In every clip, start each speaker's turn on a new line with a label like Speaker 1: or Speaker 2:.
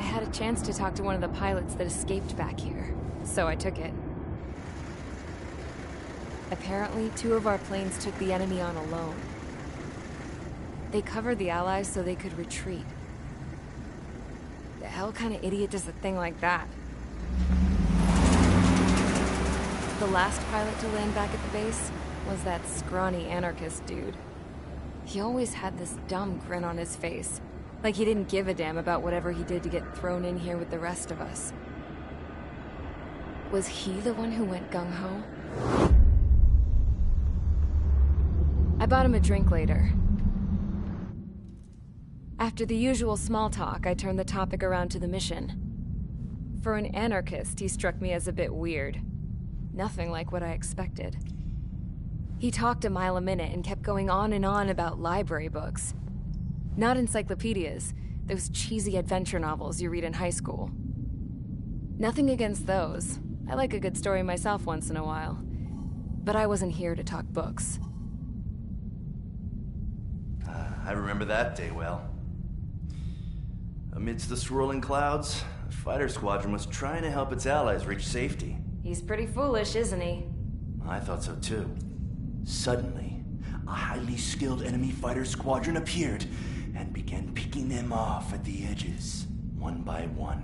Speaker 1: I had a chance to talk to one of the pilots that escaped back here, so I took it. Apparently, 2 of our planes took the enemy on alone. They covered the Allies so they could retreat. The hell kind of idiot does a thing like that? The last pilot to land back at the base was that scrawny anarchist dude. He always had this dumb grin on his face, like he didn't give a damn about whatever he did to get thrown in here with the rest of us. Was he the one who went gung-ho? I bought him a drink later. After the usual small talk, I turned the topic around to the mission. For an anarchist, he struck me as a bit weird. Nothing like what I expected. He talked a mile a minute and kept going on and on about library books. Not encyclopedias, those cheesy adventure novels you read in high school. Nothing against those. I like a good story myself once in a while. But I wasn't here to talk books.
Speaker 2: I remember that day well. Amidst the swirling clouds, the fighter squadron was trying to help its allies reach safety.
Speaker 1: He's pretty foolish, isn't he?
Speaker 2: I thought so too. Suddenly, a highly skilled enemy fighter squadron appeared and began picking them off at the edges. One by one,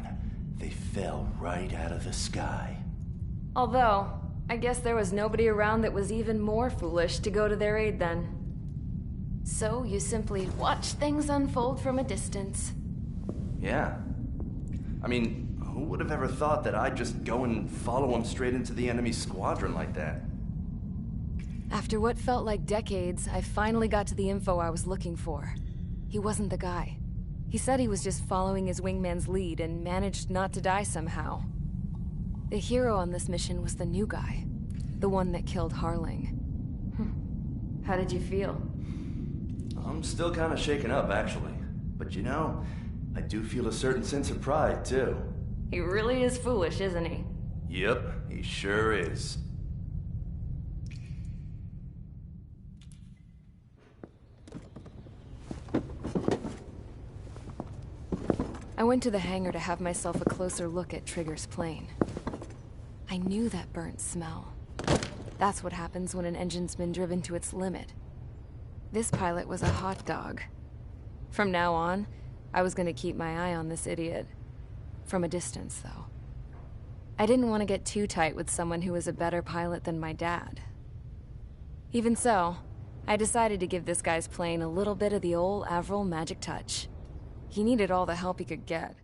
Speaker 2: they fell right out of the sky.
Speaker 1: Although, I guess there was nobody around that was even more foolish to go to their aid then. So you simply watch things unfold from a distance.
Speaker 2: Yeah. I mean, who would have ever thought that I'd just go and follow him straight into the enemy squadron like that?
Speaker 1: After what felt like decades, I finally got to the info I was looking for. He wasn't the guy. He said he was just following his wingman's lead and managed not to die somehow. The hero on this mission was the new guy. The one that killed Harling. How did you feel?
Speaker 2: I'm still kind of shaken up, actually. But you know, I do feel a certain sense of pride, too.
Speaker 1: He really is foolish, isn't he?
Speaker 2: Yep, he sure is.
Speaker 1: I went to the hangar to have myself a closer look at Trigger's plane. I knew that burnt smell. That's what happens when an engine's been driven to its limit. This pilot was a hot dog. From now on, I was gonna keep my eye on this idiot. From a distance, though. I didn't want to get too tight with someone who was a better pilot than my dad. Even so, I decided to give this guy's plane a little bit of the old Avril magic touch. He needed all the help he could get.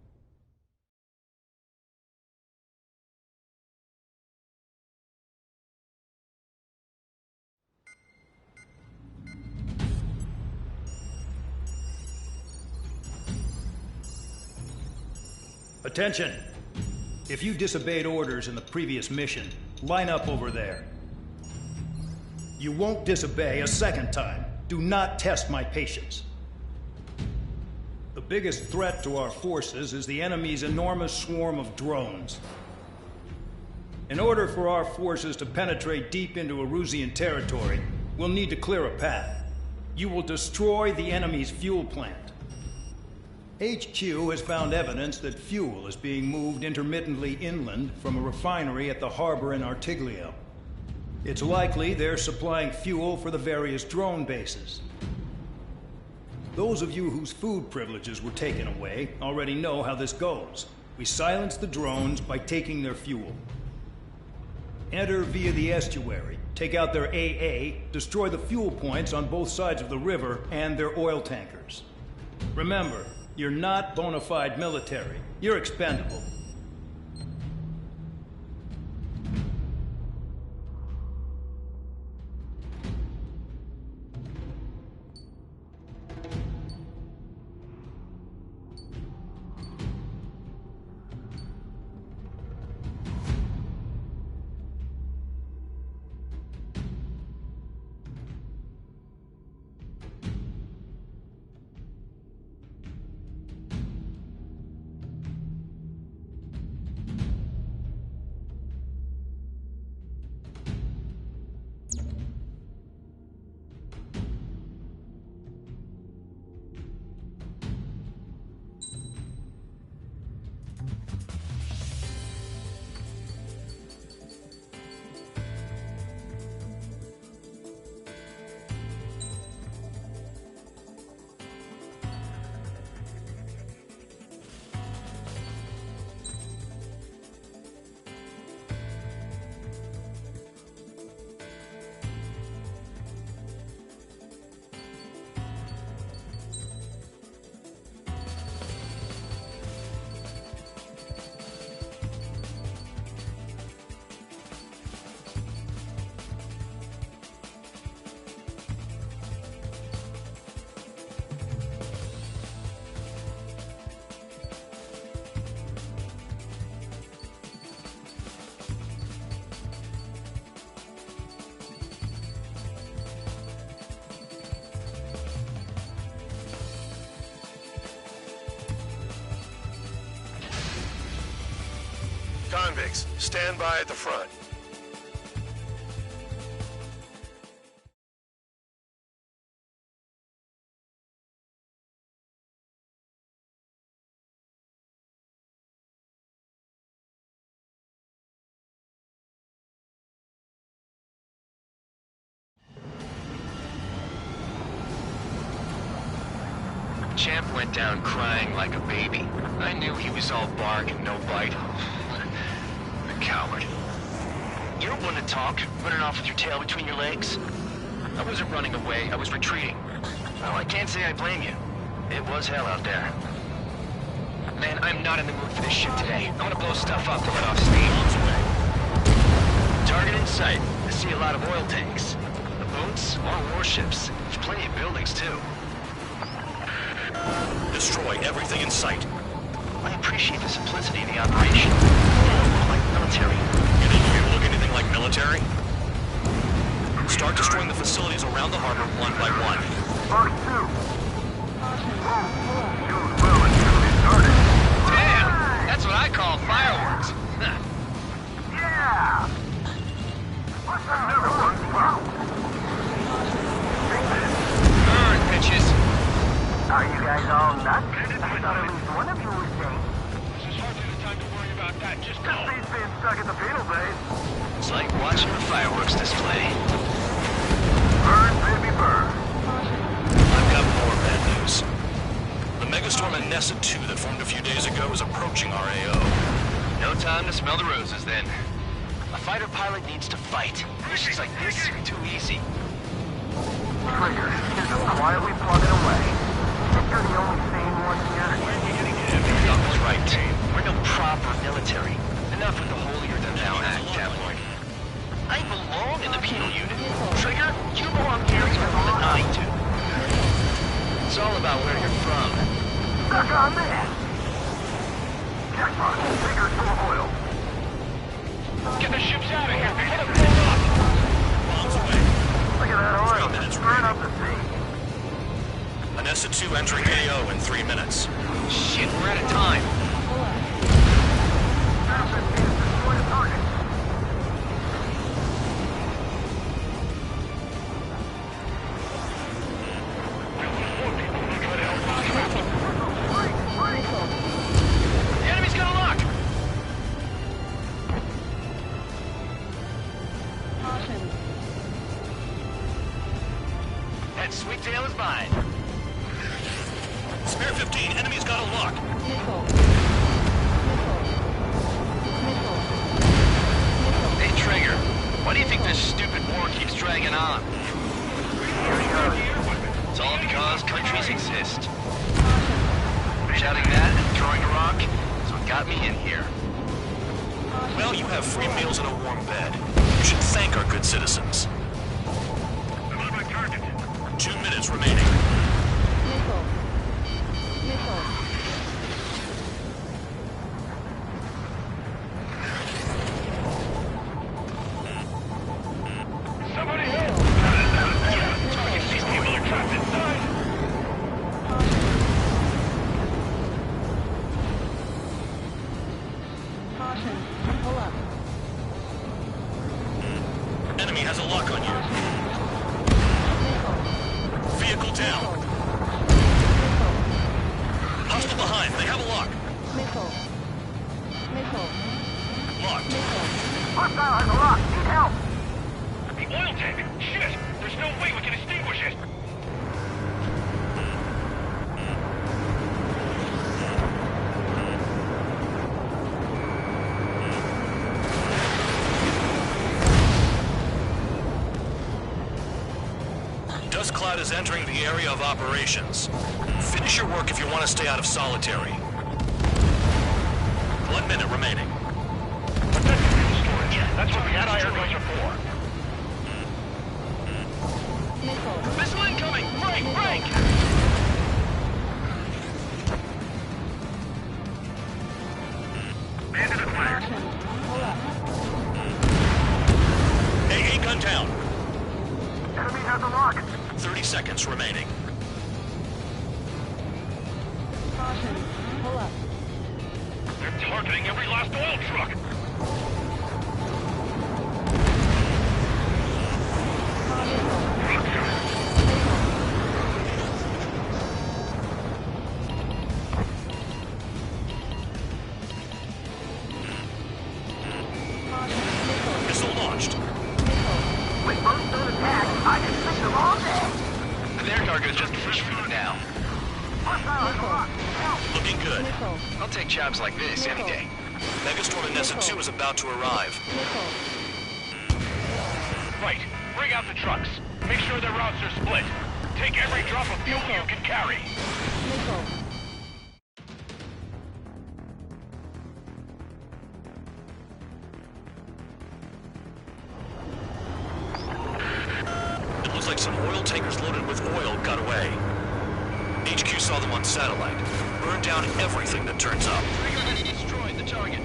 Speaker 3: Attention! If you disobeyed orders in the previous mission, line up over there. You won't disobey a second time. Do not test my patience. The biggest threat to our forces is the enemy's enormous swarm of drones. In order for our forces to penetrate deep into Erusian territory, we'll need to clear a path. You will destroy the enemy's fuel plant. HQ has found evidence that fuel is being moved intermittently inland from a refinery at the harbor in Artiglio. It's likely they're supplying fuel for the various drone bases. Those of you whose food privileges were taken away already know how this goes. We silence the drones by taking their fuel. Enter via the estuary, take out their AA, destroy the fuel points on both sides of the river and their oil tankers. Remember, you're not bona fide military. You're expendable.
Speaker 4: Convicts, stand by at the front.
Speaker 5: Champ went down crying like a baby. I knew he was all bark and no bite. The coward. You don't want to talk, running off with your tail between your legs. I wasn't running away, I was retreating. Well, I can't say I blame you. It was hell out there. Man, I'm not in the mood for this shit today. I want to blow stuff up to let off steam. Target in sight. I see a lot of oil tanks. The boats, all warships. There's plenty of buildings, too.
Speaker 4: Destroy everything in sight.
Speaker 5: I appreciate the simplicity of the operation. They don't look like military.
Speaker 4: You think you look anything like military? Start destroying the facilities around the harbor one by one.
Speaker 6: Box 2. Well until it started.
Speaker 5: Damn! That's what I call fireworks.
Speaker 6: Yeah! What's another one from?
Speaker 5: Burn, bitches.
Speaker 6: Are you guys all nuts? I thought at least one of you was sane.
Speaker 4: This is hardly the time to worry about that. Just
Speaker 6: This beats being stuck at the penal base.
Speaker 5: It's like watching a fireworks display.
Speaker 6: Burn, baby, burn.
Speaker 4: I've got more bad news. The megastorm and Nessa 2 that formed a few days ago is approaching our AO.
Speaker 5: No time to smell the roses, then. A fighter pilot needs to fight. Missions like this are too easy.
Speaker 6: Trigger, just quietly plugging away. You're the only sane one here.
Speaker 5: Doc was right. We're no proper military. Enough with the holier-than-thou act, tabloid. I belong in the penal unit. Trigger, you belong here even more than I do. It's all about where you're from.
Speaker 6: Stuck on this. Jackpot, Trigger to oil.
Speaker 4: Get the ships out of here! Get them pulled up! Bombs away.
Speaker 6: Look at that oil.
Speaker 4: 3 minutes
Speaker 6: Burn
Speaker 4: remaining.
Speaker 6: up the sea.
Speaker 4: Nessa 2 entering AO in 3 minutes.
Speaker 5: Shit, we're out of time.
Speaker 6: Traffic needs to destroy the target.
Speaker 5: The enemy's gonna lock! That sweet tail is mine.
Speaker 4: Spare 15, enemy's got a lock.
Speaker 5: Hey, Trigger, why do you think this stupid war keeps dragging on? It's all because countries exist. Shouting that and throwing a rock is what got me in here.
Speaker 4: Well, you have free meals and a warm bed. You should thank our good citizens. 2 minutes remaining.
Speaker 6: Somebody help!
Speaker 4: These people are trapped inside. Enemy has a lock on you. Vehicle down. Hostile behind. They have a lock. Locked.
Speaker 6: Hostile has a lock. Need help.
Speaker 4: The oil tank. Shit. There's no way we can extinguish it. Dust cloud is entering the area of operations. Finish your work if you want to stay out of solitary. 1 minute remaining. That's what the anti-air guns are for.
Speaker 5: Missile incoming! Break! Break!
Speaker 6: Man to the flag.
Speaker 4: AA gun down.
Speaker 6: Enemy has a lock.
Speaker 4: 30 seconds remaining.
Speaker 6: They're targeting every last oil truck.
Speaker 4: Missile launched.
Speaker 6: With most don't attack, I can fix them all day.
Speaker 5: Their target is just fish food now.
Speaker 4: Looking good.
Speaker 5: I'll take jobs like this any day.
Speaker 4: Megastorm and Nessa 2 is about to arrive.
Speaker 7: Right. Bring out the trucks. Make sure their routes are split. Take every drop of fuel you can carry.
Speaker 4: It looks like some oil tankers loaded with oil got away. HQ saw them on satellite. Burned down everything that turns up.
Speaker 5: Destroyed the target.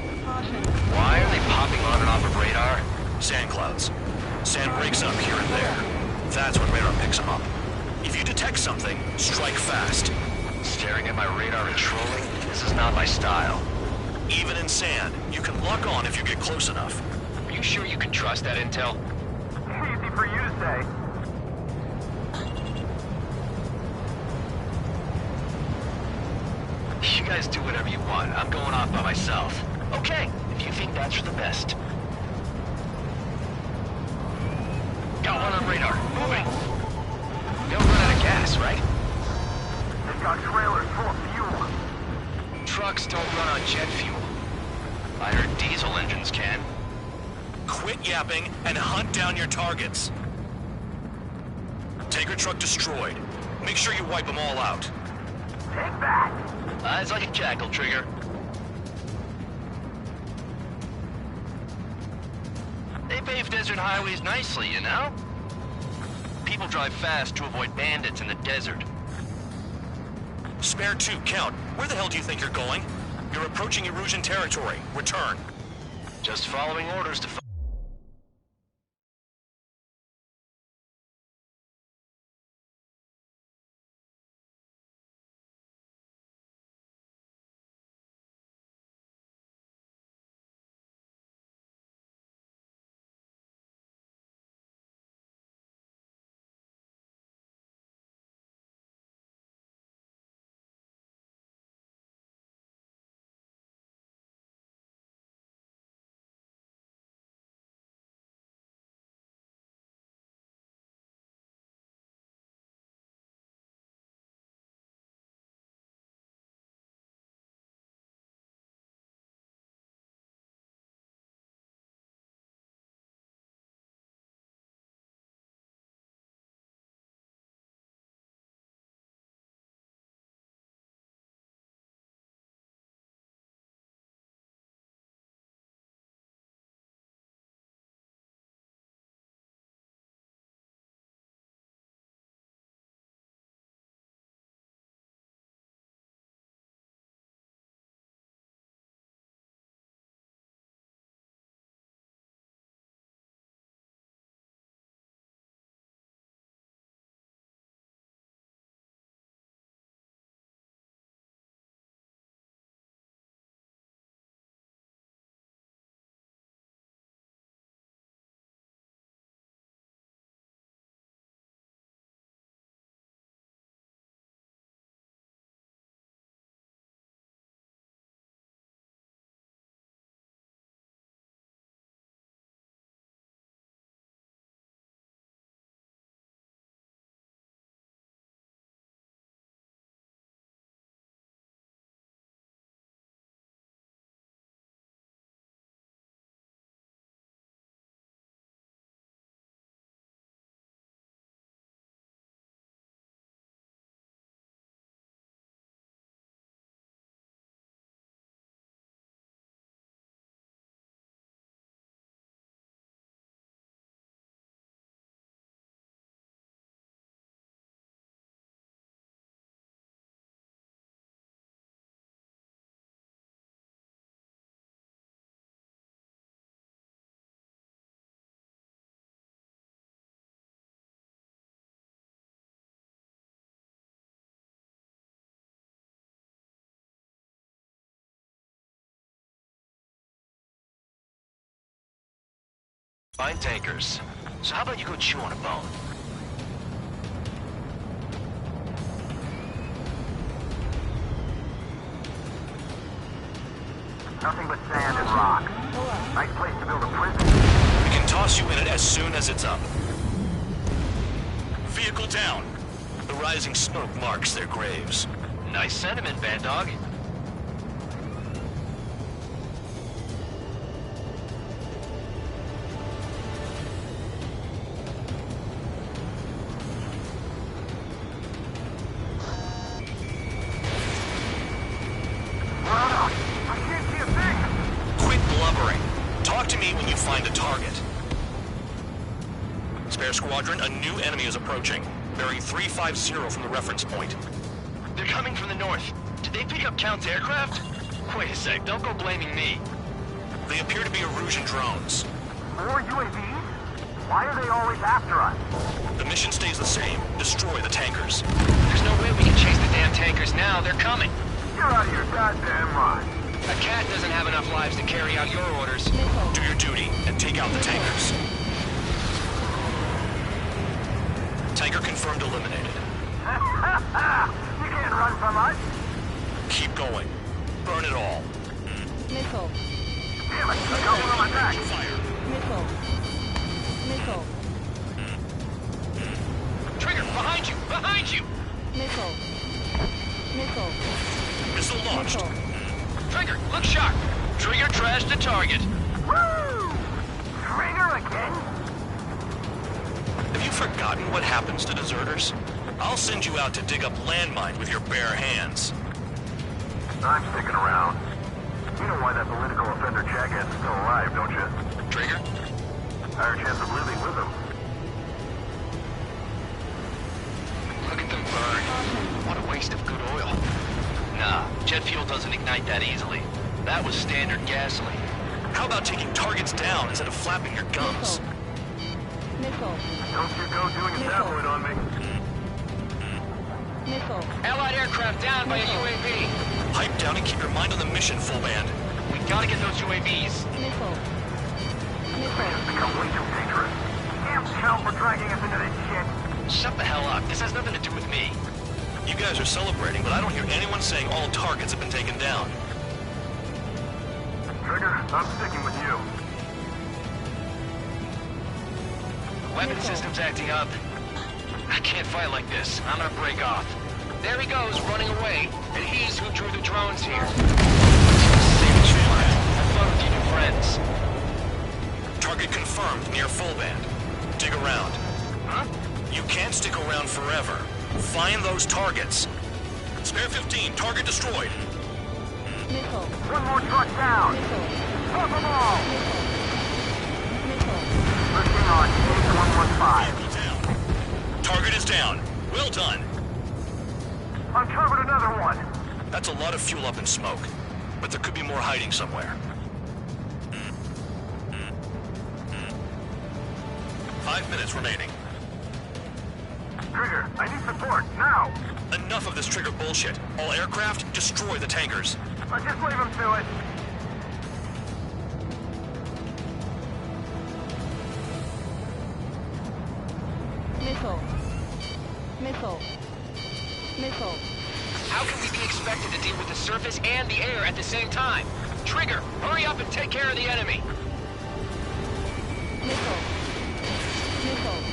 Speaker 5: Why are they popping on and off of radar?
Speaker 4: Sand clouds. Sand breaks up here and there. That's when radar picks them up. If you detect something, strike fast.
Speaker 5: Staring at my radar and trolling? This is not my style.
Speaker 4: Even in sand, you can lock on if you get close enough.
Speaker 5: Are you sure you can trust that intel?
Speaker 6: Easy for you to say.
Speaker 5: You guys do whatever you want. I'm going off by myself. Okay, if you think that's for the best. Got one on radar. Moving. Don't run out of gas, right?
Speaker 6: They've got trailers full of fuel.
Speaker 5: Trucks don't run on jet fuel. I heard diesel engines can.
Speaker 4: Quit yapping and hunt down your targets. Tanker truck destroyed. Make sure you wipe them all out.
Speaker 6: Take that.
Speaker 5: Eyes like a jackal, Trigger. They pave desert highways nicely, you know? People drive fast to avoid bandits in the desert.
Speaker 4: Spare 2, count. Where the hell do you think you're going? You're approaching Erusian territory. Return.
Speaker 5: Just following orders to Fine tankers. So how about you go chew on a bone?
Speaker 6: Nothing but sand and rock. Nice place to build a prison.
Speaker 4: We can toss you in it as soon as it's up. Vehicle down. The rising smoke marks their graves.
Speaker 5: Nice sentiment, Bad Dog.
Speaker 4: Squadron, a new enemy is approaching, bearing 350 from the reference point.
Speaker 5: They're coming from the north. Did they pick up Count's aircraft? Wait a sec, don't go blaming me.
Speaker 4: They appear to be Erusian drones.
Speaker 6: More UAVs? Why are they always after us?
Speaker 4: The mission stays the same. Destroy the tankers.
Speaker 5: There's no way we can chase the damn tankers now. They're coming.
Speaker 6: You're out of your goddamn mind.
Speaker 5: A cat doesn't have enough lives to carry out your orders.
Speaker 4: Do your duty and take out the tankers. Tanker confirmed eliminated.
Speaker 6: You can't run from us.
Speaker 4: Keep going. Burn it all.
Speaker 1: Missile.
Speaker 6: Damn it, I got one on my back.
Speaker 4: Fire.
Speaker 1: Missile. Missile.
Speaker 5: Trigger, behind you! Behind you!
Speaker 1: Missile. Missile.
Speaker 4: Missile launched.
Speaker 1: Missile.
Speaker 5: Trigger, look sharp! Trigger trashed the target.
Speaker 6: Woo! Trigger again?
Speaker 4: Have you forgotten what happens to deserters? I'll send you out to dig up landmines with your bare hands.
Speaker 6: I'm sticking around. You know why that political offender jackass is still alive, don't you?
Speaker 5: Trigger?
Speaker 6: Higher chance of living with him.
Speaker 5: Look at them burn. What a waste of good oil. Nah, jet fuel doesn't ignite that easily. That was standard gasoline.
Speaker 4: How about taking targets down instead of flapping your gums?
Speaker 1: Missile.
Speaker 6: Don't you go doing a tabloid on me.
Speaker 1: Missile.
Speaker 5: Allied aircraft down by a UAV.
Speaker 4: Pipe down and keep your mind on the mission, full band.
Speaker 5: We gotta get those UAVs.
Speaker 1: Missile. Missile.
Speaker 6: It's become way too dangerous. Damn hell for dragging us into this shit.
Speaker 5: Shut the hell up. This has nothing to do with me.
Speaker 4: You guys are celebrating, but I don't hear anyone saying all targets have been taken down.
Speaker 6: Trigger, I'm sticking with you.
Speaker 5: Weapon system's acting up. I can't fight like this. I'm gonna break off. There he goes, running away, and he's who drew the drones here. Say what you want. Have fun with your new friends.
Speaker 4: Target confirmed near full band. Dig around.
Speaker 5: Huh?
Speaker 4: You can't stick around forever. Find those targets. Spare 15, target destroyed.
Speaker 1: Missile.
Speaker 6: One more truck down.
Speaker 1: Missile.
Speaker 6: Pop them all.
Speaker 1: Missile.
Speaker 6: Pushing on H115.
Speaker 4: Vehicle down. Target is down. Well done.
Speaker 6: Uncovered another one.
Speaker 4: That's a lot of fuel up in smoke, but there could be more hiding somewhere. 5 minutes remaining.
Speaker 6: Trigger, I need support, now.
Speaker 4: Enough of this trigger bullshit. All aircraft, destroy the tankers.
Speaker 6: I'll just leave him to it.
Speaker 1: Missile. Missile. Missile.
Speaker 5: How can we be expected to deal with the surface and the air at the same time? Trigger, hurry up and take care of the enemy.
Speaker 1: Missile. Missile.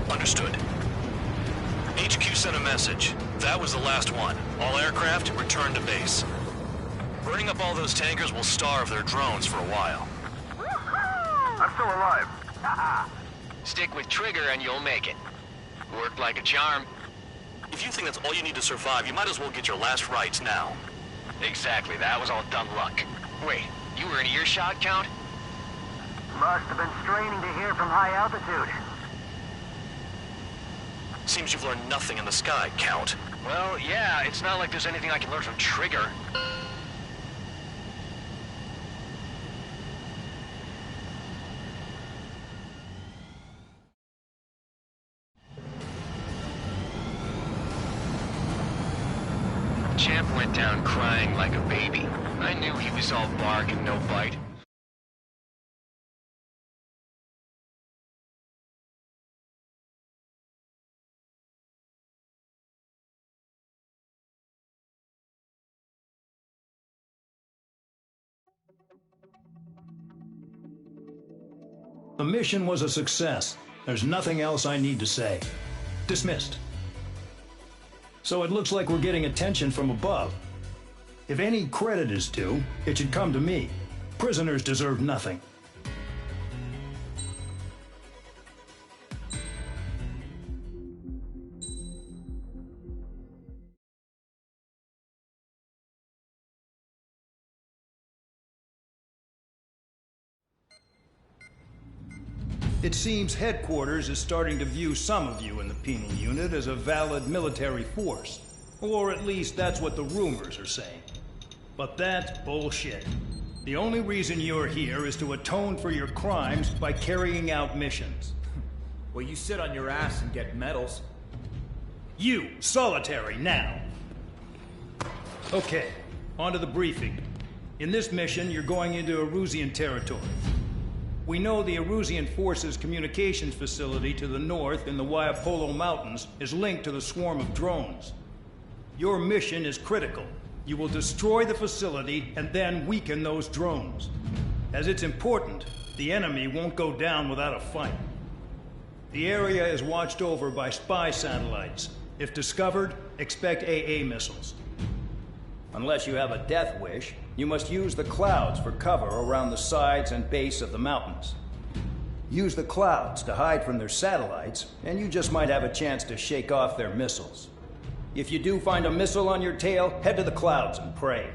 Speaker 4: Understood. HQ sent a message. That was the last one. All aircraft, return to base. Burning up all those tankers will starve their drones for a while.
Speaker 6: I'm still alive.
Speaker 5: Stick with Trigger and you'll make it. Worked like a charm.
Speaker 4: If you think that's all you need to survive, you might as well get your last rites now.
Speaker 5: Exactly, that was all dumb luck. Wait, you were in earshot, Count?
Speaker 6: Must have been straining to hear from high altitude.
Speaker 4: Seems you've learned nothing in the sky, Count.
Speaker 5: Well, yeah, it's not like there's anything I can learn from Trigger. champ went down crying like a baby. I knew he was all bark and no bite.
Speaker 3: The mission was a success. There's nothing else I need to say. Dismissed. So it looks like we're getting attention from above. If any credit is due, it should come to me. Prisoners deserve nothing. It seems headquarters is starting to view some of you in the penal unit as a valid military force. Or at least that's what the rumors are saying. But that's bullshit. The only reason you're here is to atone for your crimes by carrying out missions.
Speaker 8: Well, you sit on your ass and get medals.
Speaker 3: You, solitary, now. Okay, on to the briefing. In this mission, you're going into Erusian territory. We know the Erusian Forces communications facility to the north in the Waiapolo Mountains is linked to the swarm of drones. Your mission is critical. You will destroy the facility and then weaken those drones. As it's important, the enemy won't go down without a fight. The area is watched over by spy satellites. If discovered, expect AA missiles. Unless you have a death wish, you must use the clouds for cover around the sides and base of the mountains. Use the clouds to hide from their satellites, and you just might have a chance to shake off their missiles. If you do find a missile on your tail, head to the clouds and pray.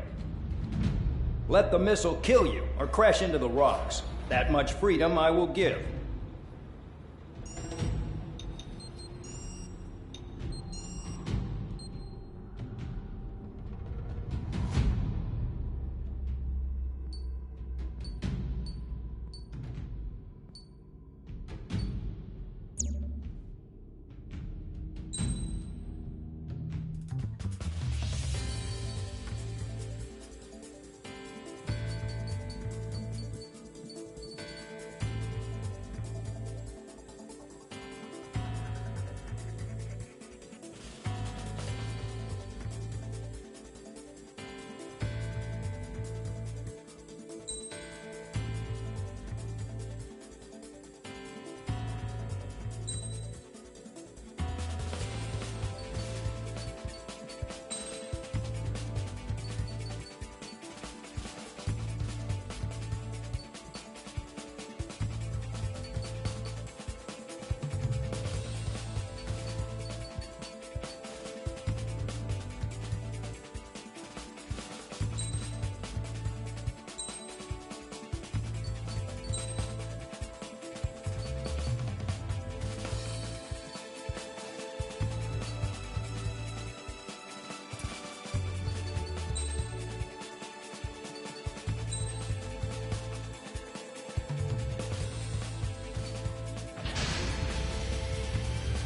Speaker 3: Let the missile kill you or crash into the rocks. That much freedom I will give.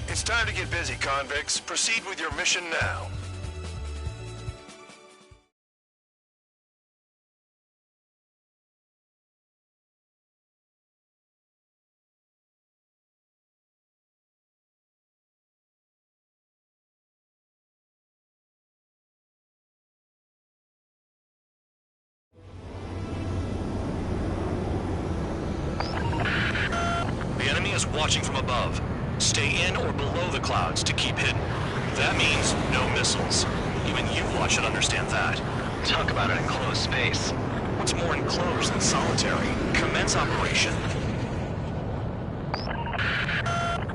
Speaker 4: It's time to get busy, convicts. Proceed with your mission now. The enemy is watching from above. Stay in or below the clouds to keep hidden. That means no missiles. Even you lot should understand that.
Speaker 5: Talk about an enclosed space.
Speaker 4: What's more enclosed than solitary? Commence operation.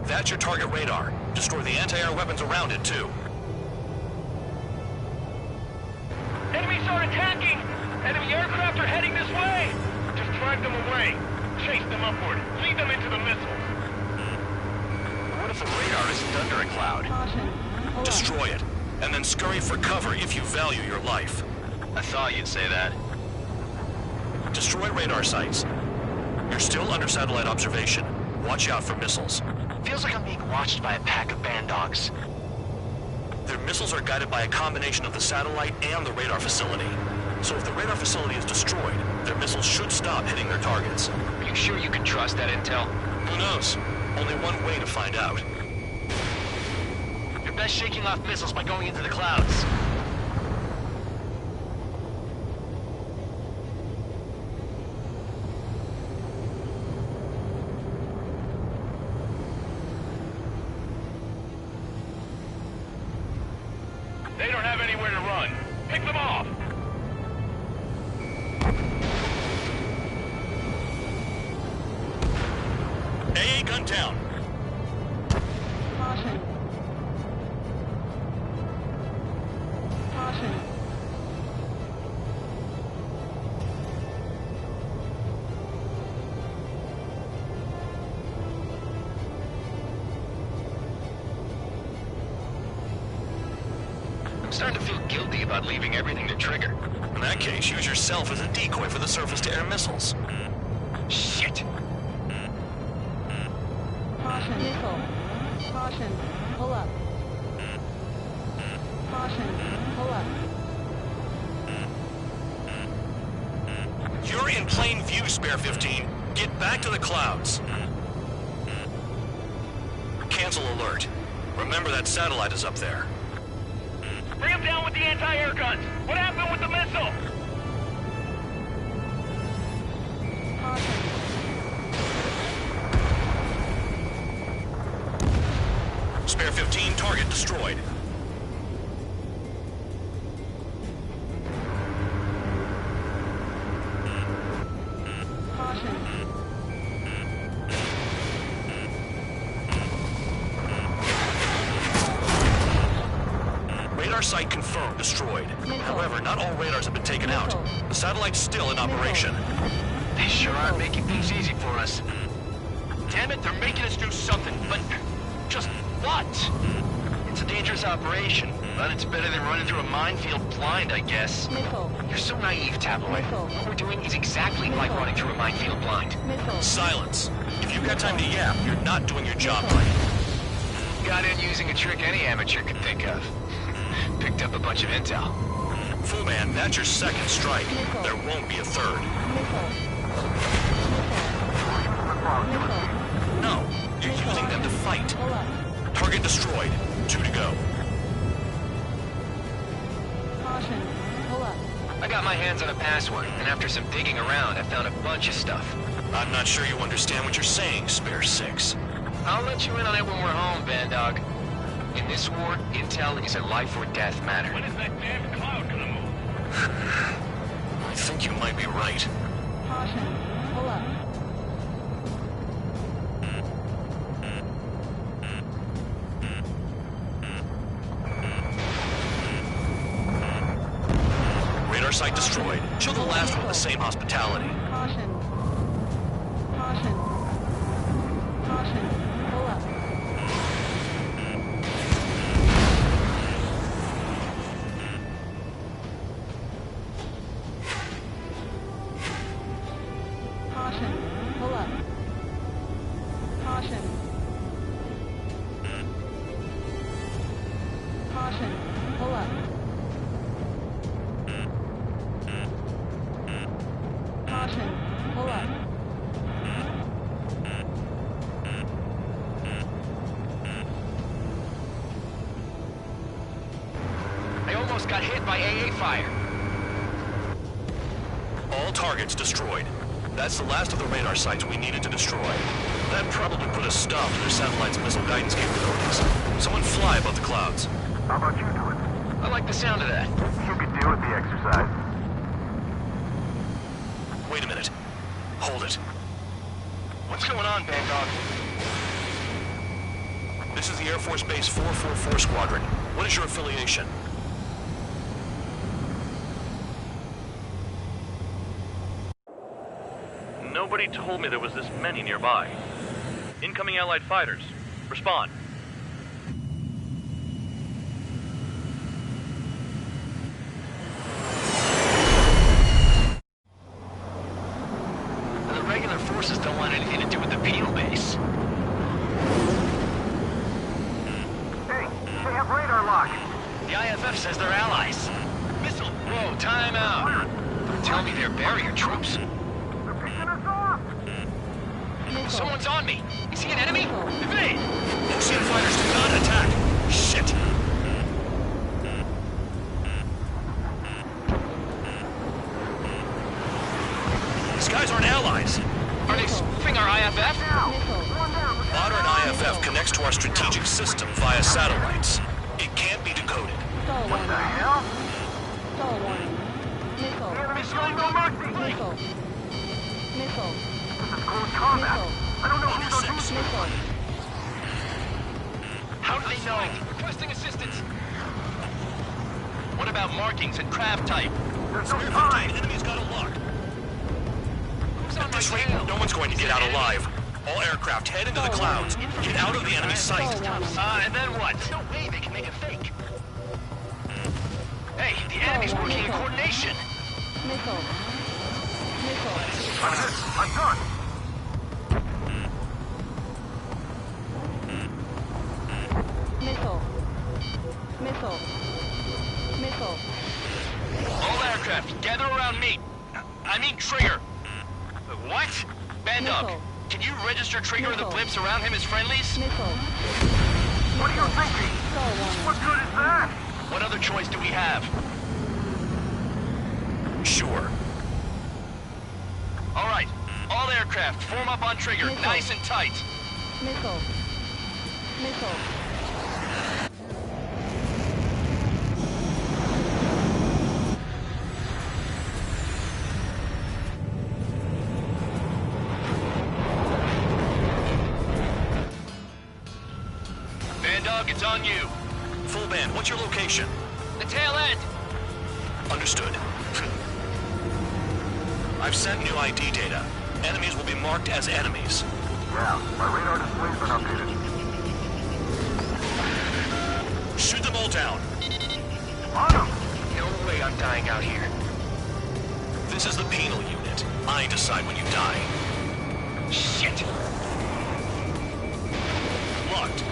Speaker 4: That's your target radar. Destroy the anti-air weapons around it, too.
Speaker 7: Enemies are attacking! Enemy aircraft are heading this way! Just drive them away. Chase them upward. Lead them into the missiles.
Speaker 4: What if the radar isn't under a cloud? Destroy it, and then scurry for cover if you value your life.
Speaker 5: I thought you'd say that.
Speaker 4: Destroy radar sites. You're still under satellite observation. Watch out for missiles.
Speaker 5: Feels like I'm being watched by a pack of band dogs.
Speaker 4: Their missiles are guided by a combination of the satellite and the radar facility. So if the radar facility is destroyed, their missiles should stop hitting their targets.
Speaker 5: Are you sure you can trust that intel?
Speaker 4: Who knows? Only one way to find out.
Speaker 5: You're best shaking off missiles by going into the clouds.
Speaker 7: They don't have anywhere to run. Pick them off!
Speaker 4: AA gun down.
Speaker 9: Caution. Caution.
Speaker 5: I'm starting to feel guilty about leaving everything to Trigger.
Speaker 4: In that case, use yourself as a decoy for the surface-to-air missiles.
Speaker 5: Shit!
Speaker 9: Caution. Missile. Caution. Pull up. Caution. Pull up.
Speaker 4: You're in plain view, Spare 15. Get back to the clouds. Cancel alert. Remember that satellite is up there.
Speaker 7: Bring them down with the anti-air guns! What happened with the missile?
Speaker 9: Caution.
Speaker 4: Spare 15, target destroyed.
Speaker 9: Caution.
Speaker 4: Radar site confirmed destroyed. However, not all radars have been taken out. The satellite's still in operation.
Speaker 5: They sure are making things easy for us. Damn it, they're making us do something, but just what? It's a dangerous operation, but it's better than running through a minefield blind, I guess.
Speaker 9: Missile.
Speaker 5: You're so naive, Tabloid.
Speaker 9: Missile.
Speaker 5: What we're doing is exactly like running through a minefield blind.
Speaker 9: Missile.
Speaker 4: Silence. If you've got time to yap, you're not doing your job right.
Speaker 5: Got in using a trick any amateur could think of. Picked up a bunch of intel.
Speaker 4: Full man, that's your second strike. There won't be a third.
Speaker 9: Missile. Missile.
Speaker 4: No, you're using them to fight.
Speaker 9: Pull up.
Speaker 4: Target destroyed. 2 to go.
Speaker 9: Caution. Pull up.
Speaker 5: I got my hands on a password, and after some digging around, I found a bunch of stuff.
Speaker 4: I'm not sure you understand what you're saying, Spare 6.
Speaker 5: I'll let you in on it when we're home, Bandog. In this war, intel is a life or death matter.
Speaker 7: When is that damn cloud gonna move?
Speaker 4: I think you might be right.
Speaker 9: Caution. Pull up.
Speaker 4: Radar site destroyed. Show the last one the same hospitality.
Speaker 9: Caution. Caution. Caution. Pull up. Caution. Pull up. Caution. Caution. Pull up. Caution. Pull up.
Speaker 5: I almost got hit by AA fire.
Speaker 4: All targets destroyed. That's the last of the radar sites we needed to destroy. That probably put a stop to their satellite's missile guidance capabilities. Someone fly above the clouds.
Speaker 6: How about you do it?
Speaker 5: I like the sound of that.
Speaker 6: You could do with the exercise.
Speaker 4: Wait a minute. Hold it.
Speaker 5: What's going on, Bandog?
Speaker 4: This is the Air Force Base 444 Squadron. What is your affiliation?
Speaker 10: Nobody told me there was this many nearby. Incoming Allied fighters. Respond.
Speaker 5: The regular forces don't want anything to do with the penal base.
Speaker 6: Hey, they have radar lock.
Speaker 5: IFF says they're allies. Missile! Whoa, time out. Tell me they're barrier troops.
Speaker 6: They're picking us off!
Speaker 5: Someone's on me. Is he an enemy? Evade!
Speaker 4: Ocean fighters do not attack. Shit. These guys aren't allies.
Speaker 5: Are they spoofing our IFF?
Speaker 4: Modern IFF connects to our strategic system via satellites. It can't be decoded.
Speaker 6: What the hell?
Speaker 9: Stall warning. Missile.
Speaker 6: The enemy's showing no mercy!
Speaker 9: Missile. Missile.
Speaker 6: This is close combat. I don't know who's on whose
Speaker 9: Missile.
Speaker 5: How do they know? Requesting assistance. What about markings and craft type?
Speaker 6: There's no
Speaker 4: Spare 15,
Speaker 6: time!
Speaker 4: enemy's got a lock.
Speaker 5: Who's on
Speaker 4: At
Speaker 5: my
Speaker 4: this rate,
Speaker 5: tail?
Speaker 4: no one's going to get out alive. All aircraft head into the clouds. Get out of the enemy sight.
Speaker 5: And then what? There's no way they can make a fake. Hey, the enemy's working in coordination.
Speaker 9: Missile. Missile.
Speaker 6: I'm hit! I'm done!
Speaker 9: Missile. Missile. Missile.
Speaker 5: All aircraft, gather around me. I mean Trigger. What? Bandog,
Speaker 9: Missile.
Speaker 5: can you register Trigger and the
Speaker 9: Missile.
Speaker 5: blips around him as friendlies?
Speaker 9: Missile.
Speaker 6: What are you thinking?
Speaker 9: Stall warning.
Speaker 6: What good is that?
Speaker 5: What other choice do we have?
Speaker 4: Sure.
Speaker 5: All right, all aircraft, form up on Trigger,
Speaker 9: Missile.
Speaker 5: nice and tight.
Speaker 9: Missile. Missile.
Speaker 5: Bandog, it's on you.
Speaker 4: Full band, what's your location?
Speaker 5: The tail end.
Speaker 4: Understood. I've sent new ID data. Enemies will be marked as enemies.
Speaker 6: Yeah, my radar display's been updated.
Speaker 4: Shoot them all down.
Speaker 6: On them!
Speaker 5: No way I'm dying out here.
Speaker 4: This is the penal unit. I decide when you die.
Speaker 5: Shit.
Speaker 4: Locked.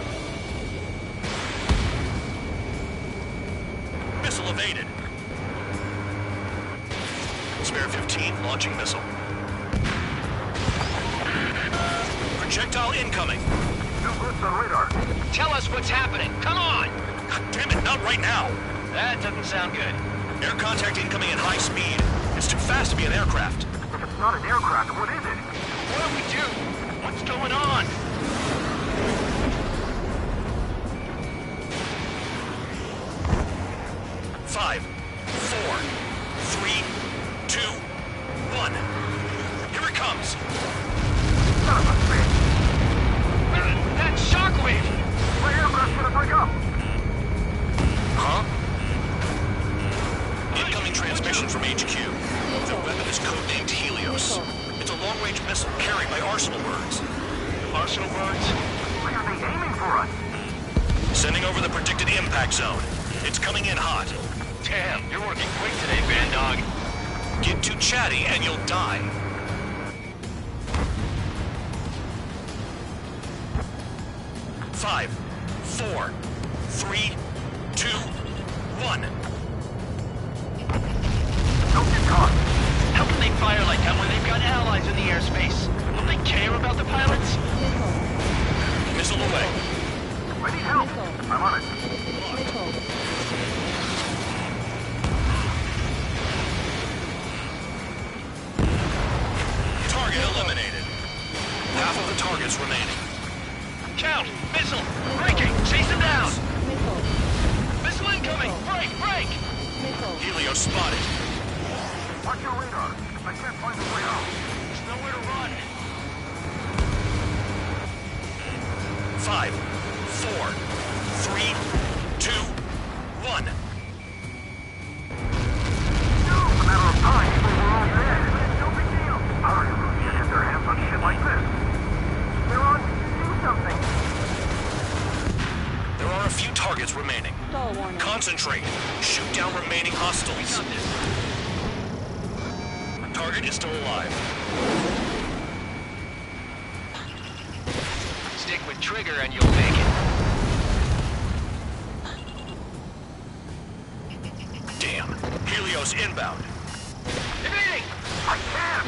Speaker 4: Missile evaded. Spare 15, launching missile. Projectile incoming.
Speaker 6: New blips on radar.
Speaker 5: Tell us what's happening. Come on.
Speaker 4: God damn it, not right now.
Speaker 5: That doesn't sound good.
Speaker 4: Air contact incoming at high speed. It's too fast to be an aircraft.
Speaker 6: If it's not an aircraft, what is it?
Speaker 5: What do we do? What's going on?
Speaker 4: Five, 4, 3, 2, 1. Here it comes.
Speaker 6: Son of a bitch!
Speaker 5: That shockwave!
Speaker 6: My aircraft's gonna break up!
Speaker 4: Huh? Incoming transmission from HQ. The weapon is codenamed Helios. It's a long-range missile carried by Arsenal birds.
Speaker 5: Arsenal birds?
Speaker 6: Why are they aiming for us?
Speaker 4: Sending over the predicted impact zone. It's coming in hot.
Speaker 5: Damn, you're working quick today, Bandog.
Speaker 4: Get too chatty and you'll die. Five, 4, 3, 2, 1.
Speaker 6: Don't get caught!
Speaker 5: How can they fire like that when they've got allies in the airspace? Will they care about the pilots?
Speaker 4: Missile away.
Speaker 6: I need help!
Speaker 9: Missile.
Speaker 6: I'm on it.
Speaker 9: Missile.
Speaker 4: Target eliminated. Half of the targets remaining.
Speaker 5: Count! Missile! Breaking! Chase them down!
Speaker 9: Missile.
Speaker 5: Missile incoming! Break! Break!
Speaker 9: Missile.
Speaker 4: Helios spotted.
Speaker 6: Watch your radar. I can't find the way out.
Speaker 5: There's nowhere to run.
Speaker 4: 5, 4, 3, 2, 1.
Speaker 6: No, it's a matter of time before we're all dead. No big deal. How are you should get their hands on shit like this? They're on. Do something.
Speaker 4: There are a few targets remaining.
Speaker 9: Stall warning.
Speaker 4: Concentrate. Shoot down remaining hostiles.
Speaker 5: Got this.
Speaker 4: Target is still alive.
Speaker 5: Stick with Trigger and you'll make it.
Speaker 4: Todos inbound.
Speaker 7: Evading!
Speaker 6: I can't!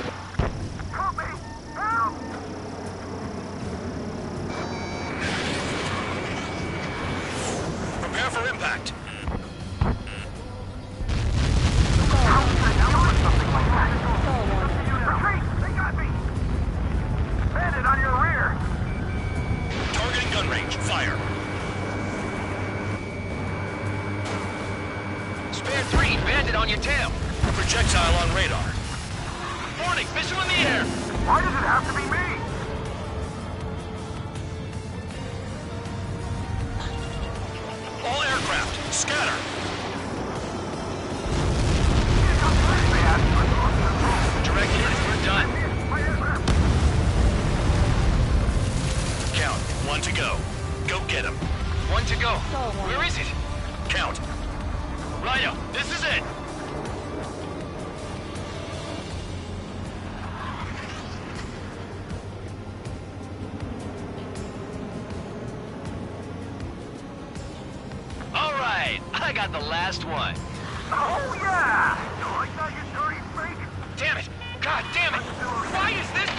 Speaker 6: Help me! Help!
Speaker 4: Prepare for impact.
Speaker 6: Retreat! They got me! Bandit on your rear!
Speaker 4: Targeting gun range. Fire.
Speaker 5: Spare 3, bandit on your tail.
Speaker 4: Projectile on radar.
Speaker 5: Warning, missile in the air.
Speaker 6: Why does it have to be me?
Speaker 4: All aircraft, scatter.
Speaker 5: Direct units, we're done.
Speaker 4: Count. 1 to go. Go get him.
Speaker 5: 1 to go. Where is it?
Speaker 4: Count.
Speaker 5: Rhino, this is it. All right, I got the last one.
Speaker 6: Oh yeah! You like that, you dirty freak?
Speaker 5: Damn it! God damn it! Why is this?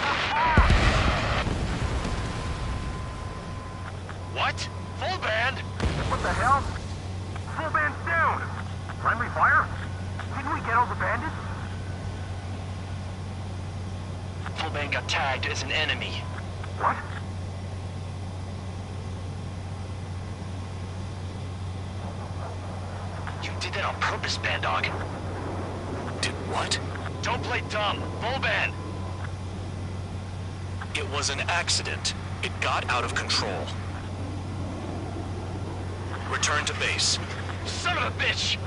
Speaker 5: What? Full band?
Speaker 6: What the hell? Full band's down! Friendly fire? Didn't we get all the bandits?
Speaker 5: Full band got tagged as an enemy.
Speaker 6: What?
Speaker 5: You did that on purpose, Band Dog.
Speaker 4: Did what?
Speaker 5: Don't play dumb. Full band.
Speaker 4: It was an accident. It got out of control. Return to base.
Speaker 5: Son of a bitch!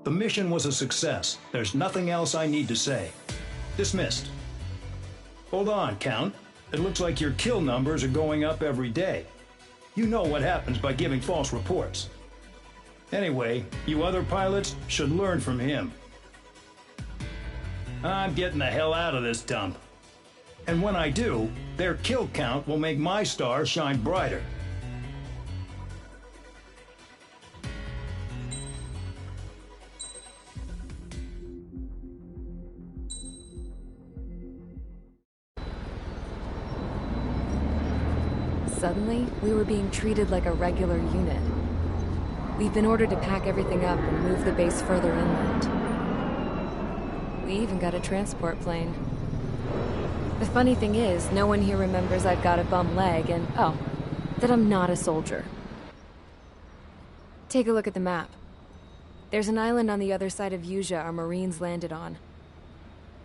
Speaker 3: The mission was a success. There's nothing else I need to say. Dismissed. Hold on, Count. It looks like your kill numbers are going up every day. You know what happens by giving false reports. Anyway, you other pilots should learn from him. I'm getting the hell out of this dump. And when I do, their kill count will make my star shine brighter.
Speaker 1: Suddenly, we were being treated like a regular unit. We've been ordered to pack everything up and move the base further inland. We even got a transport plane. The funny thing is, no one here remembers I've got a bum leg and, oh, that I'm not a soldier. Take a look at the map. There's an island on the other side of Yuja our Marines landed on.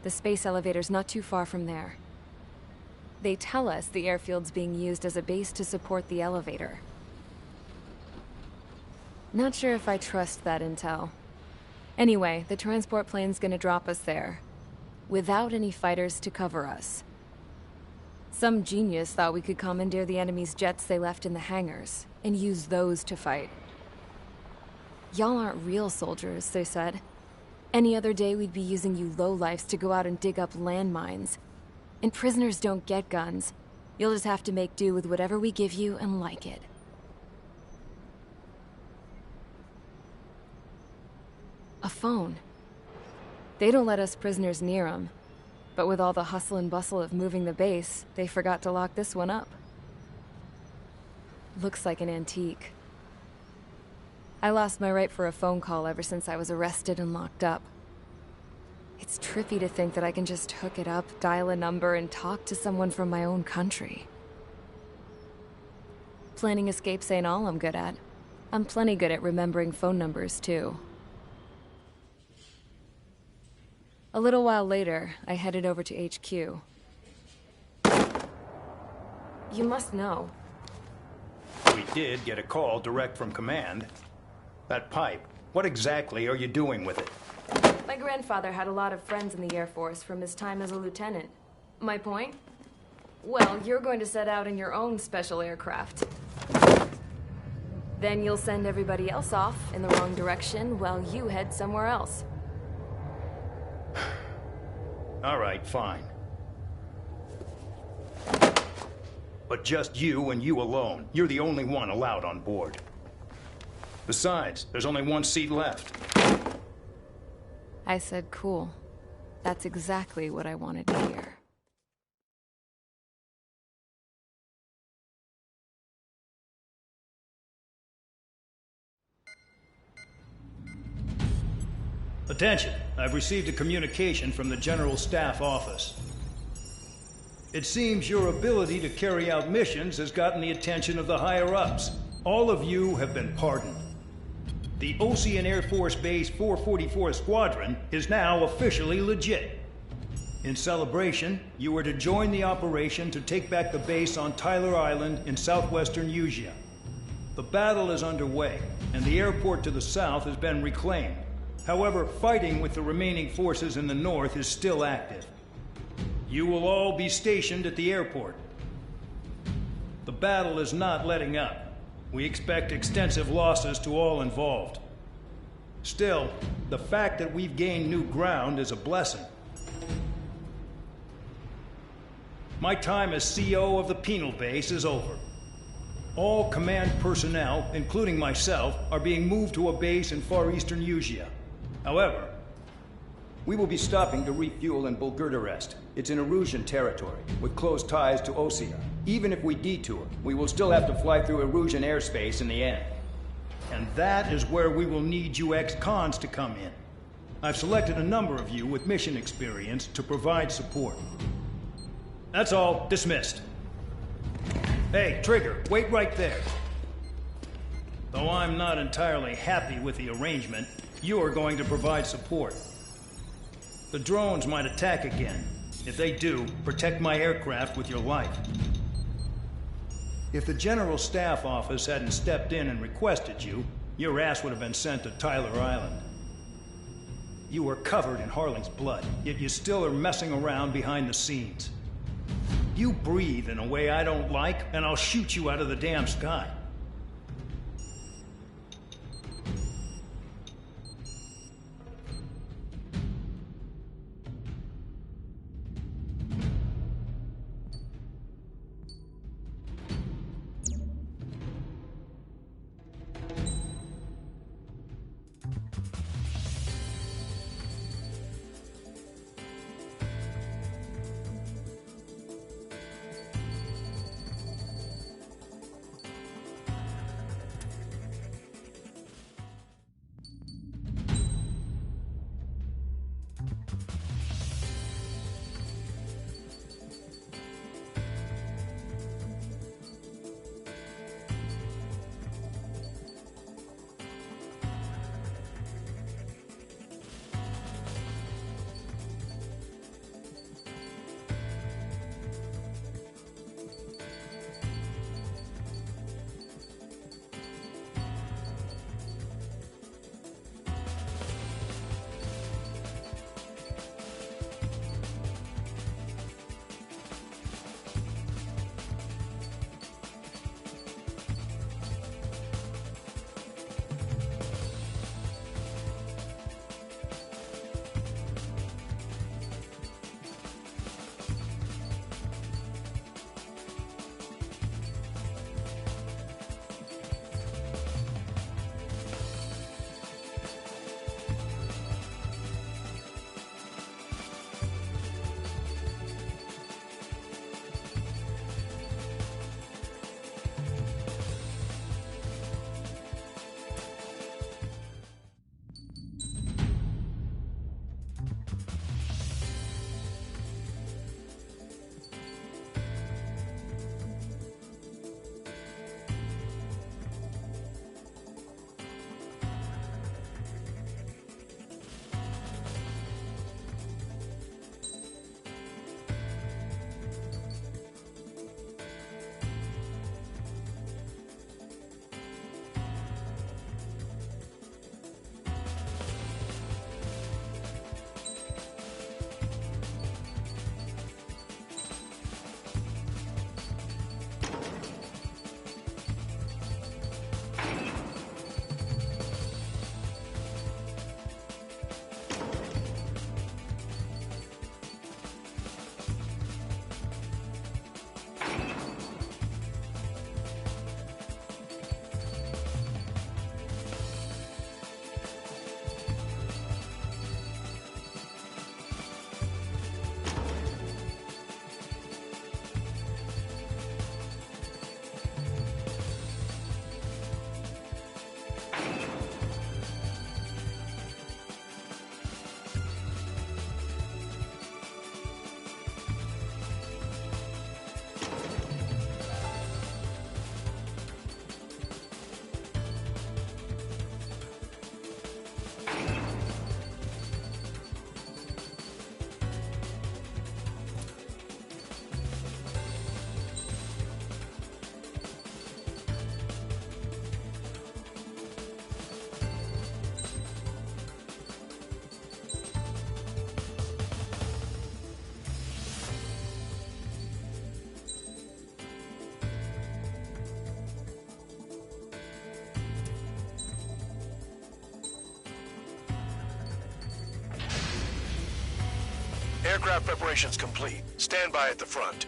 Speaker 1: The space elevator's not too far from there. They tell us the airfield's being used as a base to support the elevator. Not sure if I trust that intel. Anyway, the transport plane's gonna drop us there, without any fighters to cover us. Some genius thought we could commandeer the enemy's jets they left in the hangars, and use those to fight. Y'all aren't real soldiers, they said. Any other day we'd be using you lowlifes to go out and dig up landmines. And prisoners don't get guns. You'll just have to make do with whatever we give you and like it. A phone. They don't let us prisoners near them. But with all the hustle and bustle of moving the base, they forgot to lock this one up. Looks like an antique. I lost my right for a phone call ever since I was arrested and locked up. It's trippy to think that I can just hook it up, dial a number, and talk to someone from my own country. Planning escapes ain't all I'm good at. I'm plenty good at remembering phone numbers, too. A little while later, I headed over to HQ. You must know.
Speaker 3: We did get a call direct from command. That pipe, what exactly are you doing with it?
Speaker 1: My grandfather had a lot of friends in the Air Force from his time as a lieutenant. My point? Well, you're going to set out in your own special aircraft. Then you'll send everybody else off in the wrong direction while you head somewhere else.
Speaker 3: All right, fine. But just you and you alone. You're the only one allowed on board. Besides, there's only one seat left.
Speaker 1: I said cool. That's exactly what I wanted to hear.
Speaker 3: Attention, I've received a communication from the General Staff Office. It seems your ability to carry out missions has gotten the attention of the higher-ups. All of you have been pardoned. The Ocean Air Force Base 444 Squadron is now officially legit. In celebration, you are to join the operation to take back the base on Tyler Island in southwestern Usea. The battle is underway, and the airport to the south has been reclaimed. However, fighting with the remaining forces in the north is still active. You will all be stationed at the airport. The battle is not letting up. We expect extensive losses to all involved. Still, the fact that we've gained new ground is a blessing. My time as CO of the penal base is over. All command personnel, including myself, are being moved to a base in far eastern Usea. However, we will be stopping to refuel in Bulgurdarest. It's in Erusian territory, with close ties to Osea. Even if we detour, we will still have to fly through Erusian airspace in the end. And that is where we will need you ex-cons to come in. I've selected a number of you with mission experience to provide support. That's all. Dismissed. Hey, Trigger, wait right there. Though I'm not entirely happy with the arrangement, you are going to provide support. The drones might attack again. If they do, protect my aircraft with your life. If the General Staff Office hadn't stepped in and requested you, your ass would have been sent to Tyler Island. You were covered in Harling's blood, yet you still are messing around behind the scenes. You breathe in a way I don't like, and I'll shoot you out of the damn sky.
Speaker 4: Aircraft preparations complete. Stand by at the front.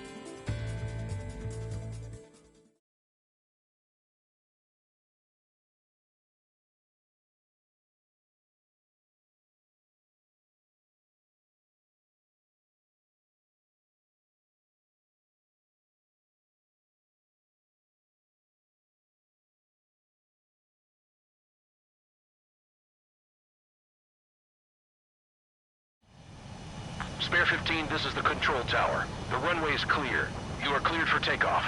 Speaker 5: Spare 15, this is the control tower. The runway is clear. You are cleared for takeoff.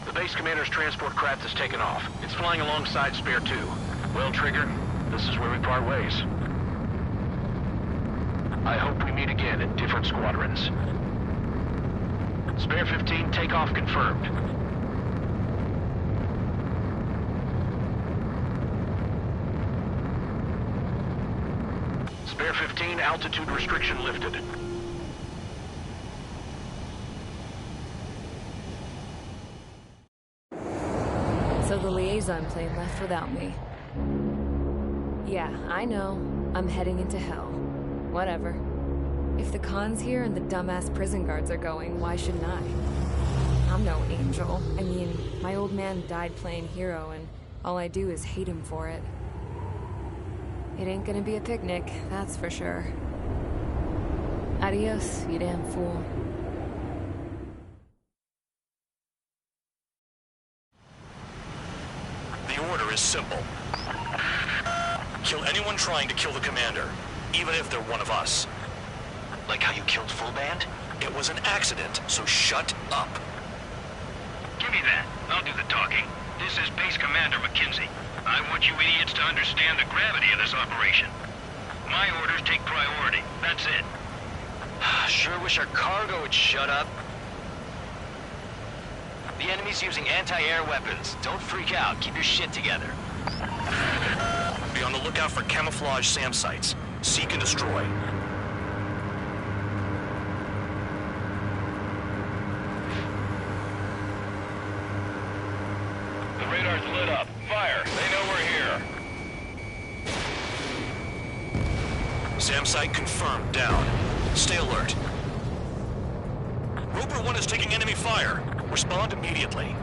Speaker 5: The base commander's transport craft has taken off. It's flying alongside Spare 2. Well, Trigger, this is where we part ways. I hope we meet again in different squadrons. Spare 15, takeoff confirmed. Spare 15, altitude restriction lifted.
Speaker 1: So the liaison plane left without me. Yeah, I know. I'm heading into hell. Whatever. If the Khan's here and the dumbass prison guards are going, why shouldn't I? I'm no angel. I mean, my old man died playing hero, and all I do is hate him for it. It ain't gonna be a picnic, that's for sure. Adios, you damn fool.
Speaker 4: The order is simple. Kill anyone trying to kill the commander, even if they're one of us.
Speaker 5: Like how you killed Full Band?
Speaker 4: It was an accident, so shut up.
Speaker 7: Give me that. I'll do the talking. This is Base Commander McKenzie. I want you idiots to understand the gravity of this operation. My orders take priority. That's it.
Speaker 5: Sure wish our cargo would shut up. The enemy's using anti-air weapons. Don't freak out. Keep your shit together.
Speaker 4: Be on the lookout for camouflage SAM sites. Seek and destroy.
Speaker 7: The radar's lit up. Fire. They know we're here.
Speaker 4: SAM site confirmed. Down. Stay alert. Roper 1 is taking enemy fire. Respond immediately.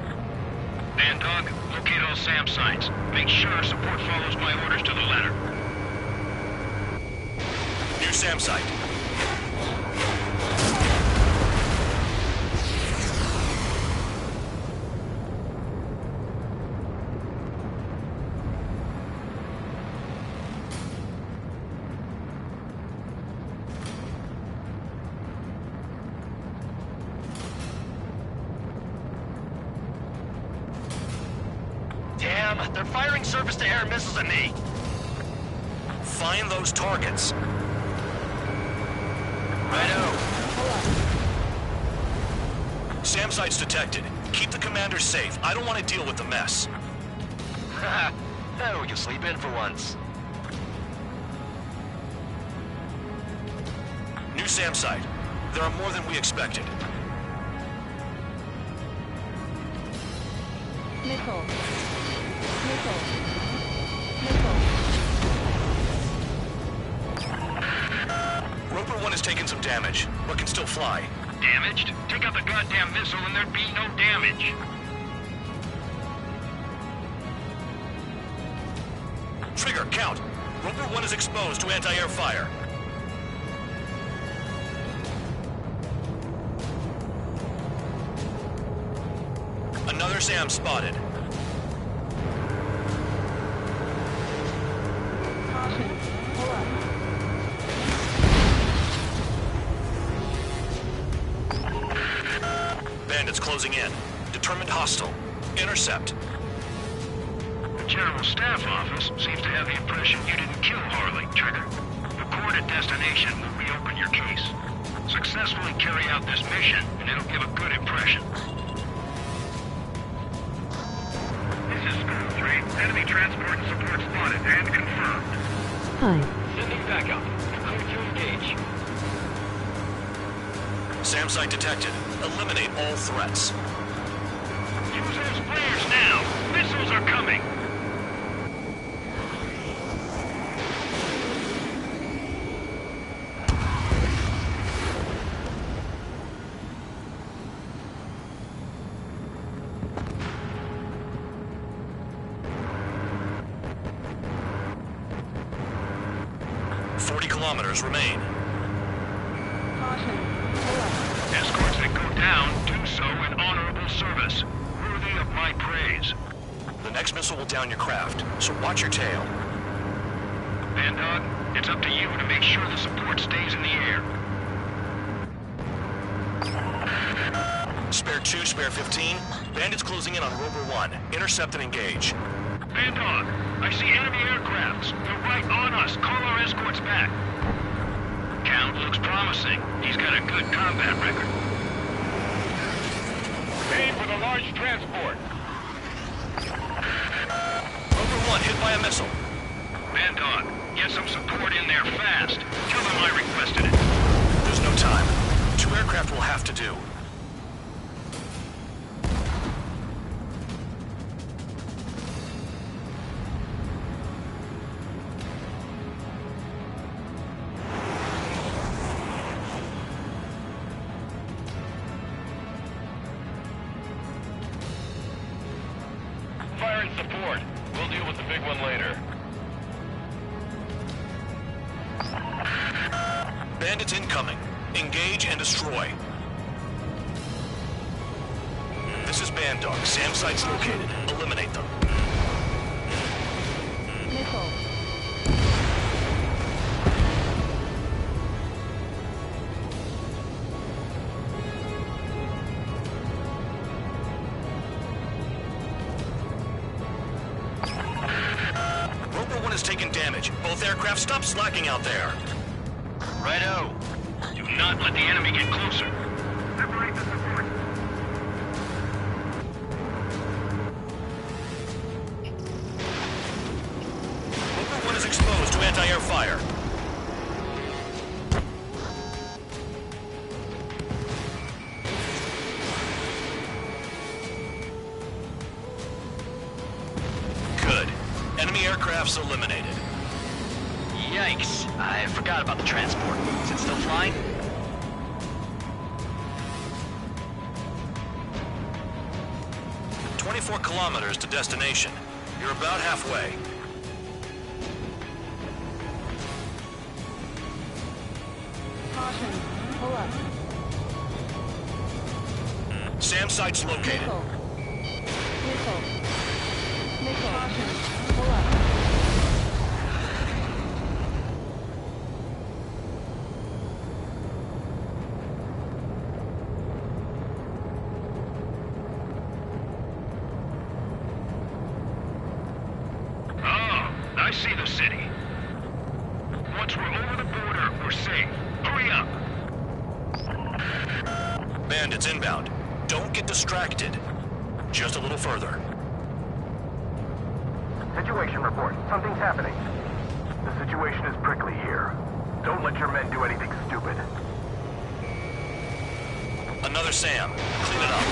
Speaker 7: Man Dog, locate all SAM sites. Make sure support follows my orders to the letter.
Speaker 4: New SAM site.
Speaker 5: Damn, they're firing surface-to-air missiles at me.
Speaker 4: Find those targets.
Speaker 5: Righto.
Speaker 4: SAM sites detected. Keep the commander safe. I don't want to deal with the mess.
Speaker 5: Oh, we can sleep in for once.
Speaker 4: New SAM site. There are more than we expected.
Speaker 9: Nickel. Nickel.
Speaker 4: Roper 1 has taken some damage, but can still fly.
Speaker 7: Damaged? Take out the goddamn missile and there'd be no damage.
Speaker 4: Trigger, count. Roper 1 is exposed to anti-air fire. Another SAM spotted.
Speaker 9: Caution. Pull up.
Speaker 4: Bandits closing in. Determined hostile. Intercept.
Speaker 7: The General Staff Office seems to have the impression you didn't kill Harley, Trigger. The court at destination will reopen your case. Successfully carry out this mission, and it'll give a good impression. This is School 3. Enemy transport and support spotted and confirmed.
Speaker 9: Hi.
Speaker 7: Sending backup. Clear to engage.
Speaker 4: SAM site detected. Eliminate all threats.
Speaker 7: Use those flares now. Missiles are coming.
Speaker 4: kilometers remain.
Speaker 9: Caution. Pull up.
Speaker 7: Escorts that go down do so in honorable service, worthy of my praise.
Speaker 4: The next missile will down your craft, so watch your tail.
Speaker 7: Bandog, it's up to you to make sure the support stays in the air.
Speaker 4: Spare 2, spare 15. Bandits closing in on Rover 1. Intercept and engage.
Speaker 7: Bandog, I see enemy aircrafts. They're right on us. Call our escorts back. Count looks promising. He's got a good combat record. Aim for the large transport.
Speaker 4: Rover 1 hit by a missile.
Speaker 7: Bandog, get some support in there fast. Tell them I requested it.
Speaker 4: There's no time. 2 aircraft will have to do.
Speaker 7: Firing support. We'll deal with the big one later.
Speaker 4: Bandits incoming. Engage and destroy. This is Bandog. SAM sites located. Eliminate them.
Speaker 9: Missile.
Speaker 4: Rover 1 has taken damage. Both aircraft stop slacking out there.
Speaker 7: Righto. Do not let the enemy get closer. Separate the support.
Speaker 4: Rover 1 is exposed to anti-air fire. Good. Enemy aircrafts eliminated.
Speaker 5: Yikes. I forgot about the transport. Is it still flying?
Speaker 4: "24 kilometers to destination. You're about halfway.
Speaker 9: Caution. Pull up.
Speaker 4: SAM sites located.
Speaker 9: Missile. Missile. Missile. Caution. Pull up.
Speaker 7: I see the city. Once we're over the border, we're safe. Hurry up.
Speaker 4: Bandits inbound. Don't get distracted. Just a little further.
Speaker 6: Situation report. Something's happening. The situation is prickly here. Don't let your men do anything stupid.
Speaker 4: Another SAM. Clean it up.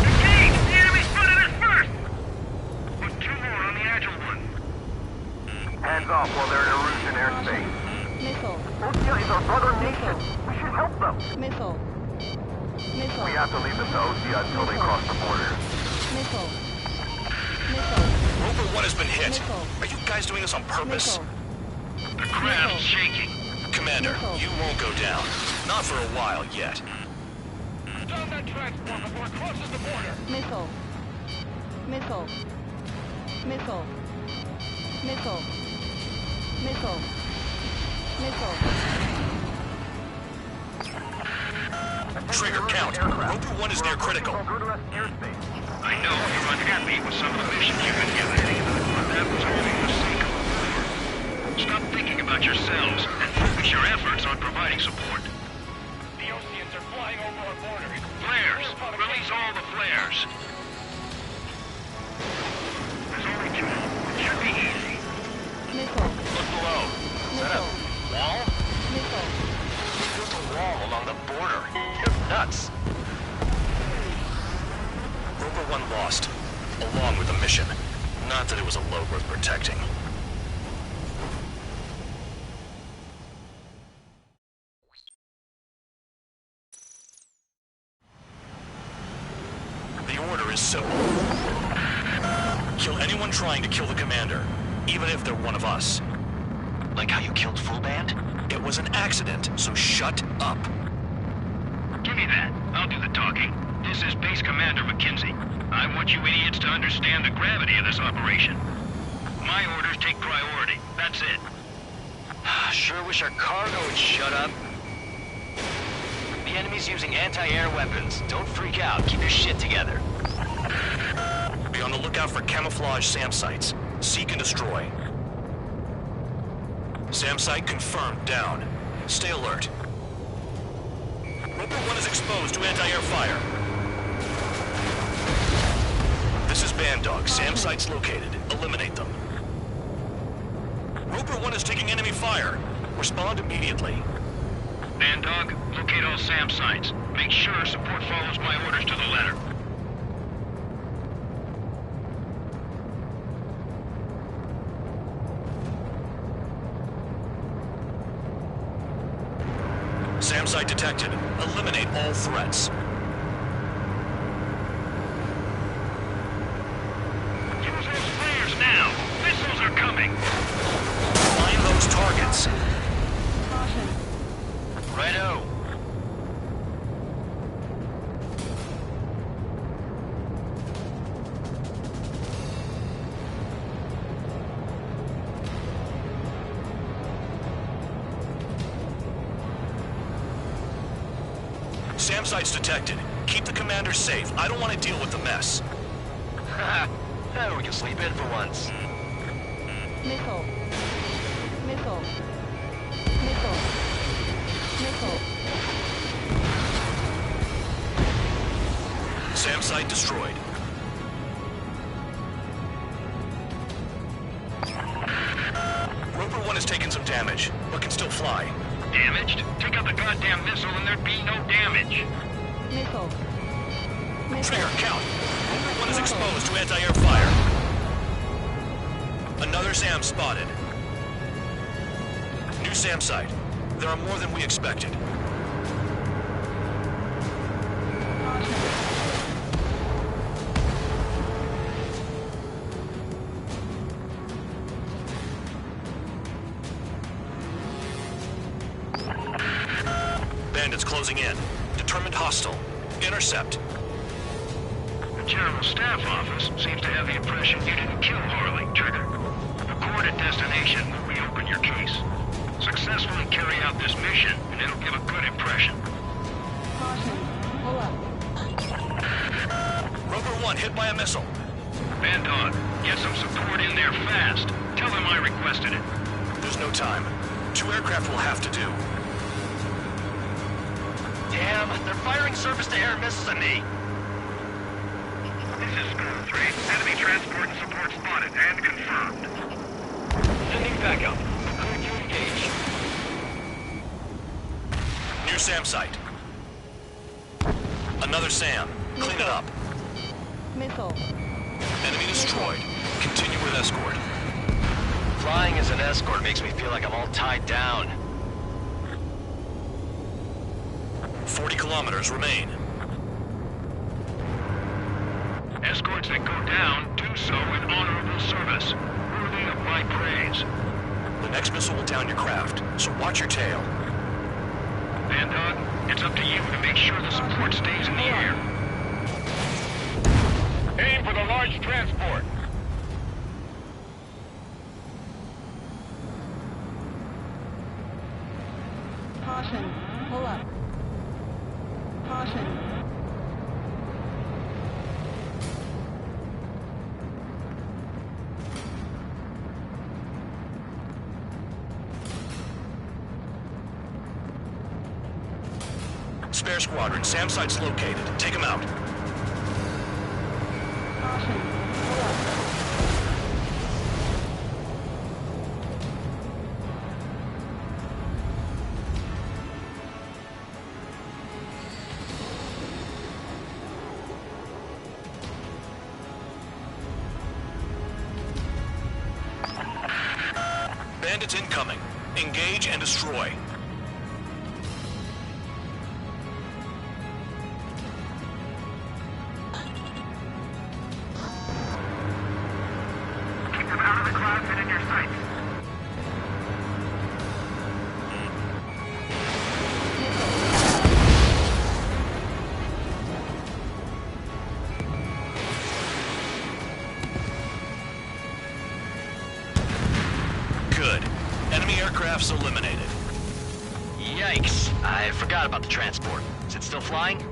Speaker 7: Engage! The enemy spotted us first! Put 2 more on the agile one.
Speaker 6: Hands off while they're in Erusian airspace.
Speaker 9: Missile.
Speaker 6: Russia is our brother nation. We should help them.
Speaker 9: Missile. Missile.
Speaker 6: We have to leave them to Osea until they cross the border.
Speaker 9: Missile. Missile.
Speaker 4: Rover 1 has been hit.
Speaker 9: Missile.
Speaker 4: Are you guys doing this on purpose?
Speaker 9: Missile.
Speaker 7: The craft's shaking.
Speaker 4: Commander,
Speaker 9: Missile.
Speaker 4: you won't go down. Not for a while yet.
Speaker 7: Down that transport before it crosses the border.
Speaker 9: Missile. Missile. Missile. Missile. Missile. Missile.
Speaker 4: Trigger count. Rover 1 is near critical.
Speaker 7: I know you're unhappy with some of the missions you've been given, but that was only for the sake of the war. Stop thinking about yourselves and focus your efforts on providing support. The Oseans are flying over our border. Flares! Release all the flares! There's only 2. It should be easy.
Speaker 9: Missile.
Speaker 4: Look below. Is that a wall?
Speaker 9: Missile.
Speaker 4: There's a wall along the border. You're nuts. Rover 1 lost, along with the mission. Not that it was a load worth protecting. The order is simple. Kill anyone trying to kill the commander, even if they're one of us. Like how you killed Full Band? It was an accident, so shut up.
Speaker 7: Give me that. I'll do the talking. This is Base Commander McKenzie. I want you idiots to understand the gravity of this operation. My orders take priority. That's it.
Speaker 5: Sure wish our cargo would shut up. The enemy's using anti-air weapons. Don't freak out. Keep your shit together.
Speaker 4: Be on the lookout for camouflage SAM sites. Seek and destroy. SAM site confirmed. Down. Stay alert. Roper 1 is exposed to anti-air fire. This is Bandog. SAM site's located. Eliminate them. Roper 1 is taking enemy fire. Respond immediately.
Speaker 7: Bandog, locate all SAM sites. Make sure support follows my orders to the letter.
Speaker 4: SAM site detected. Eliminate all threats.
Speaker 7: Use those flares now! Missiles are coming!
Speaker 4: Find those targets.
Speaker 9: Caution.
Speaker 5: Righto.
Speaker 4: SAM site's detected. Keep the commander safe. I don't want to deal with the mess.
Speaker 5: We can sleep in for once.
Speaker 9: Missile. Missile. Missile. Missile.
Speaker 4: SAM site destroyed. Roper 1 has taken some damage, but can still fly.
Speaker 7: Damaged? Take out the goddamn missile and there'd be no damage.
Speaker 9: Missile. Missile.
Speaker 4: Trigger, count. Roper 1 is exposed to anti-air fire. Another SAM spotted. New SAM site. There are more than we expected. Bandits closing in. Determined hostile. Intercept.
Speaker 7: The General Staff Office seems to have the impression you didn't kill Harley, Trigger. The court at destination will reopen your case. Successfully carry out this mission, and it'll give a good impression.
Speaker 9: Caution. Pull up.
Speaker 4: Roper 1 hit by a missile.
Speaker 7: Bandog, get some support in there fast. Tell them I requested it.
Speaker 4: There's no time. 2 aircraft will have to do.
Speaker 5: Damn, they're firing surface-to-air missiles at me.
Speaker 7: This is Score 3. Enemy transport and support spotted and confirmed.
Speaker 5: Sending backup. Clear to engage.
Speaker 4: New SAM site. Another SAM. Clean it up.
Speaker 9: Missile.
Speaker 4: Enemy destroyed. Continue with escort.
Speaker 5: Flying as an escort makes me feel like I'm all tied down.
Speaker 4: 40 kilometers remain.
Speaker 7: Escorts that go down do so in honorable service, worthy of my praise.
Speaker 4: The next missile will down your craft, so watch your tail.
Speaker 7: Bandog, it's up to you to make sure the support stays in the air. Aim for the large transport.
Speaker 9: Caution. Pull up. Caution.
Speaker 4: Spare squadron, SAM site's located. Take them out.
Speaker 9: Caution. Pull up.
Speaker 4: Bandits incoming. Engage and destroy.
Speaker 6: Keep them out of the clouds and in your sights.
Speaker 4: Enemy aircraft's eliminated.
Speaker 5: Yikes. I forgot about the transport. Is it still flying?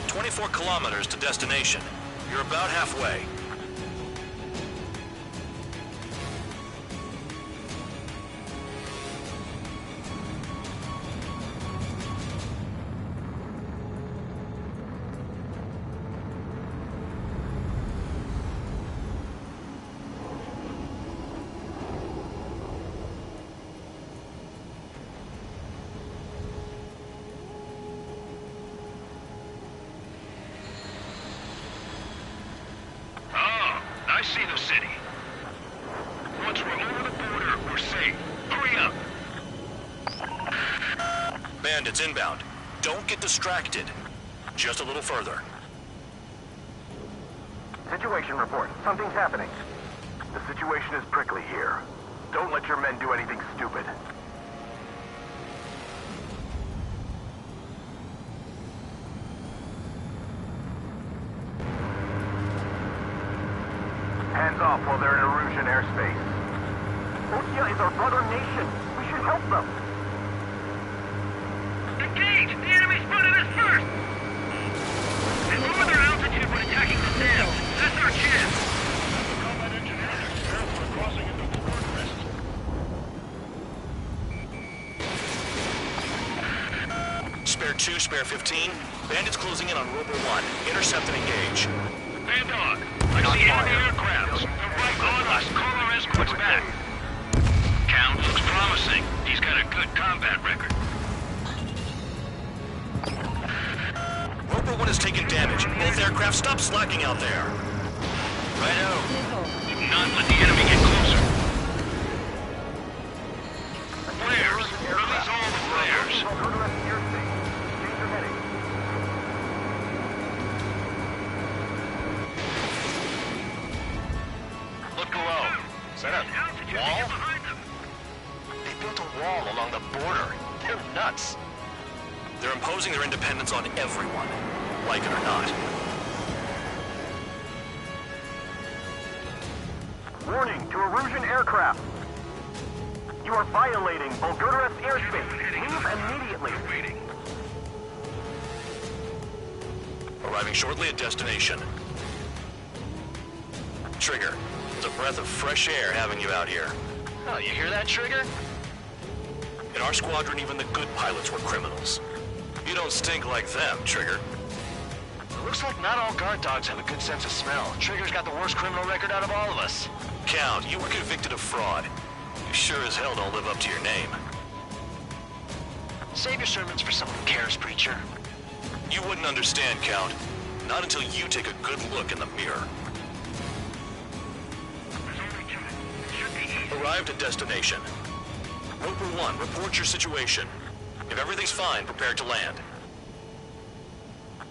Speaker 4: "24 kilometers to destination. You're about halfway."
Speaker 7: I see the city. Once we're over the border, we're safe. Hurry up.
Speaker 4: Bandits inbound. Don't get distracted. Just a little further.
Speaker 6: Situation report. Something's happening. The situation is prickly here. Don't let your men do anything stupid. Hands off while they're in Erusian airspace. Otia is our brother nation. We should help them.
Speaker 7: Engage! The enemy spotted us first! And lower their altitude when attacking the dam. That's our chance. Combat engineers are prepared for crossing into the northwest.
Speaker 4: Spare 2, spare 15. Bandits closing in on Rover 1. Intercept and engage.
Speaker 7: Man dog, I see enemy aircraft. They're right on us. Call our escorts back. Count looks promising. He's got a good combat record.
Speaker 4: Rover 1 has taken damage. Both aircraft, stop slacking out there.
Speaker 5: Righto.
Speaker 7: Do not let the enemy get closer. Flares. Release all the flares.
Speaker 5: Look below. Is that a wall? They built a wall along the border. They're nuts.
Speaker 4: They're imposing their independence on everyone, like it or not.
Speaker 6: Warning to Erusian aircraft. You are violating Bulgaria's airspace. Leave immediately.
Speaker 4: Arriving shortly at destination. Trigger, it's a breath of fresh air having you out here.
Speaker 5: Oh, you hear that, Trigger?
Speaker 4: In our squadron, even the good pilots were criminals. You don't stink like them, Trigger.
Speaker 5: It looks like not all guard dogs have a good sense of smell. Trigger's got the worst criminal record out of all of us.
Speaker 4: Count, you were convicted of fraud. You sure as hell don't live up to your name.
Speaker 5: Save your sermons for someone who cares, preacher.
Speaker 4: You wouldn't understand, Count. Not until you take a good look in the mirror. Arrived at destination. Roper 1, report your situation. If everything's fine, prepare to land.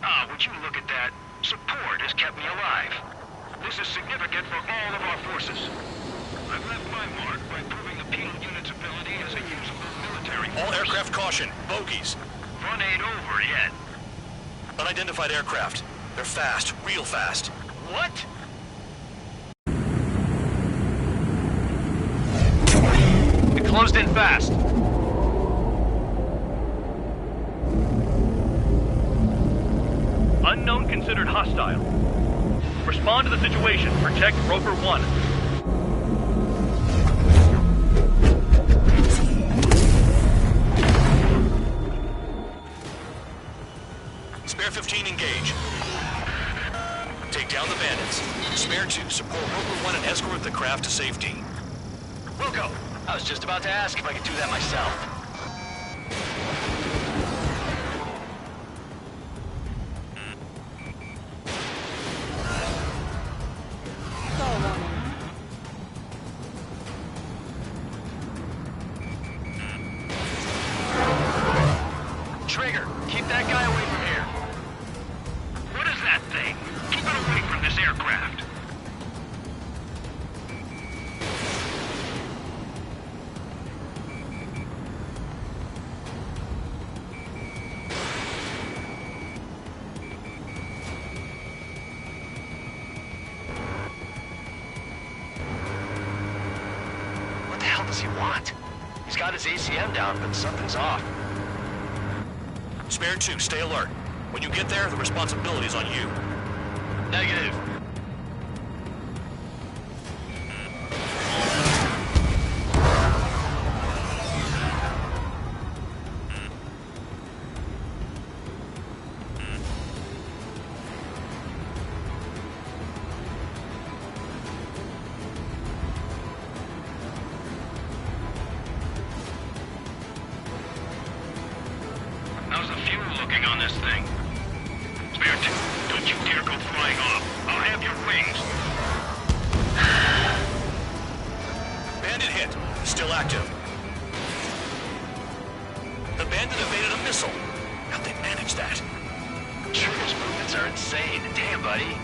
Speaker 7: Ah, would you look at that? Support has kept me alive. This is significant for all of our forces. I've left my mark by proving the penal unit's ability as a usable military force.
Speaker 4: All aircraft caution, bogies.
Speaker 7: Run ain't over yet.
Speaker 4: Unidentified aircraft. They're fast, real fast.
Speaker 5: What?
Speaker 10: It closed in fast. Unknown considered hostile. Respond to the situation. Protect Roper 1.
Speaker 4: Spare 15, engage. Take down the bandits. Spare 2, support Roper 1 and escort the craft to safety.
Speaker 5: Wilco, I was just about to ask if I could do that myself. hell does he want? He's got his ACM down, but something's off.
Speaker 4: Spare 2, stay alert. When you get there, the responsibility's on you.
Speaker 5: Negative.
Speaker 7: How's the fuel looking on this thing? Spare 2, don't you dare go flying off. I'll have your wings.
Speaker 4: Bandit hit. Still active. The bandit evaded a missile. How'd they manage that?
Speaker 5: Trigger's movements are insane. Damn, buddy.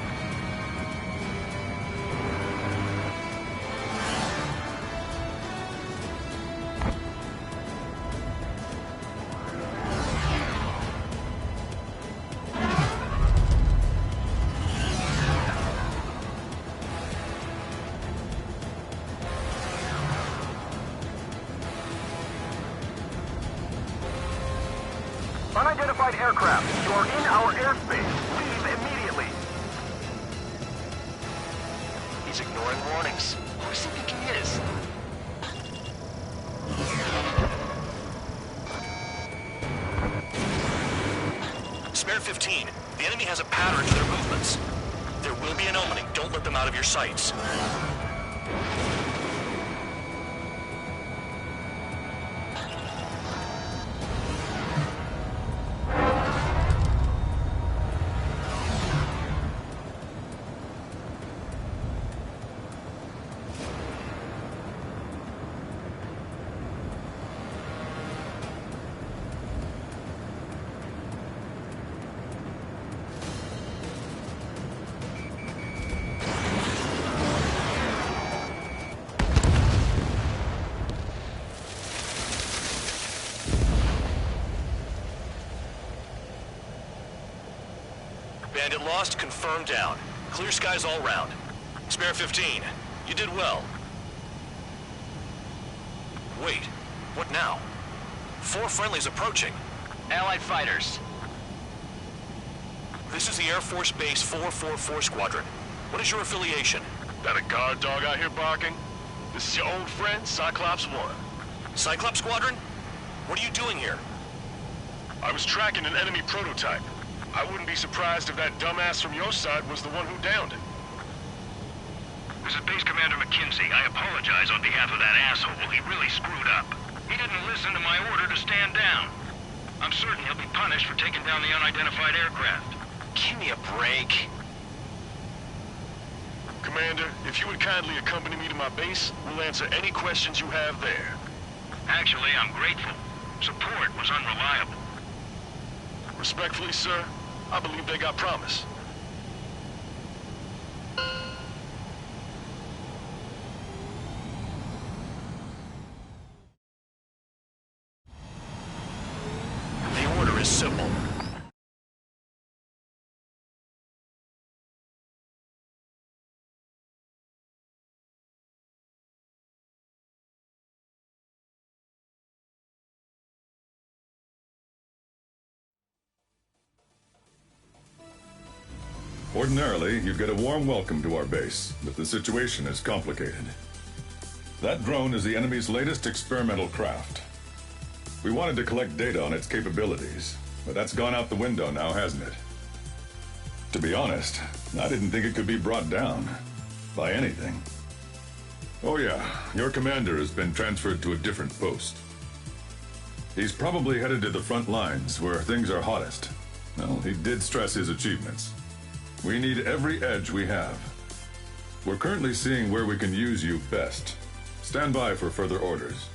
Speaker 6: Unidentified aircraft. You are in our airspace. Leave immediately.
Speaker 5: He's ignoring warnings. Who does he think he is?
Speaker 4: Spare 15. The enemy has a pattern to their movements. There will be an opening. Don't let them out of your sights. Bandit lost, confirmed down. Clear skies all round. Spare 15. You did well. Wait, what now? 4 friendlies approaching.
Speaker 5: Allied fighters.
Speaker 4: This is the Air Force Base 444 Squadron. What is your affiliation?
Speaker 7: That a guard dog out here barking? This is your old friend, Cyclops One.
Speaker 4: Cyclops Squadron? What are you doing here?
Speaker 7: I was tracking an enemy prototype. I wouldn't be surprised if that dumbass from your side was the one who downed it. This is Base Commander McKinsey. I apologize on behalf of that asshole. He really screwed up. He didn't listen to my order to stand down. I'm certain he'll be punished for taking down the unidentified aircraft.
Speaker 5: Give me a break.
Speaker 7: Commander, if you would kindly accompany me to my base, we'll answer any questions you have there. Actually, I'm grateful. Support was unreliable. Respectfully, sir, I believe they got promise.
Speaker 4: The order is simple.
Speaker 11: Ordinarily, you'd get a warm welcome to our base, but the situation is complicated. That drone is the enemy's latest experimental craft. We wanted to collect data on its capabilities, but that's gone out the window now, hasn't it? To be honest, I didn't think it could be brought down by anything. Oh yeah, your commander has been transferred to a different post. He's probably headed to the front lines, where things are hottest. Well, he did stress his achievements. We need every edge we have. We're currently seeing where we can use you best. Stand by for further orders.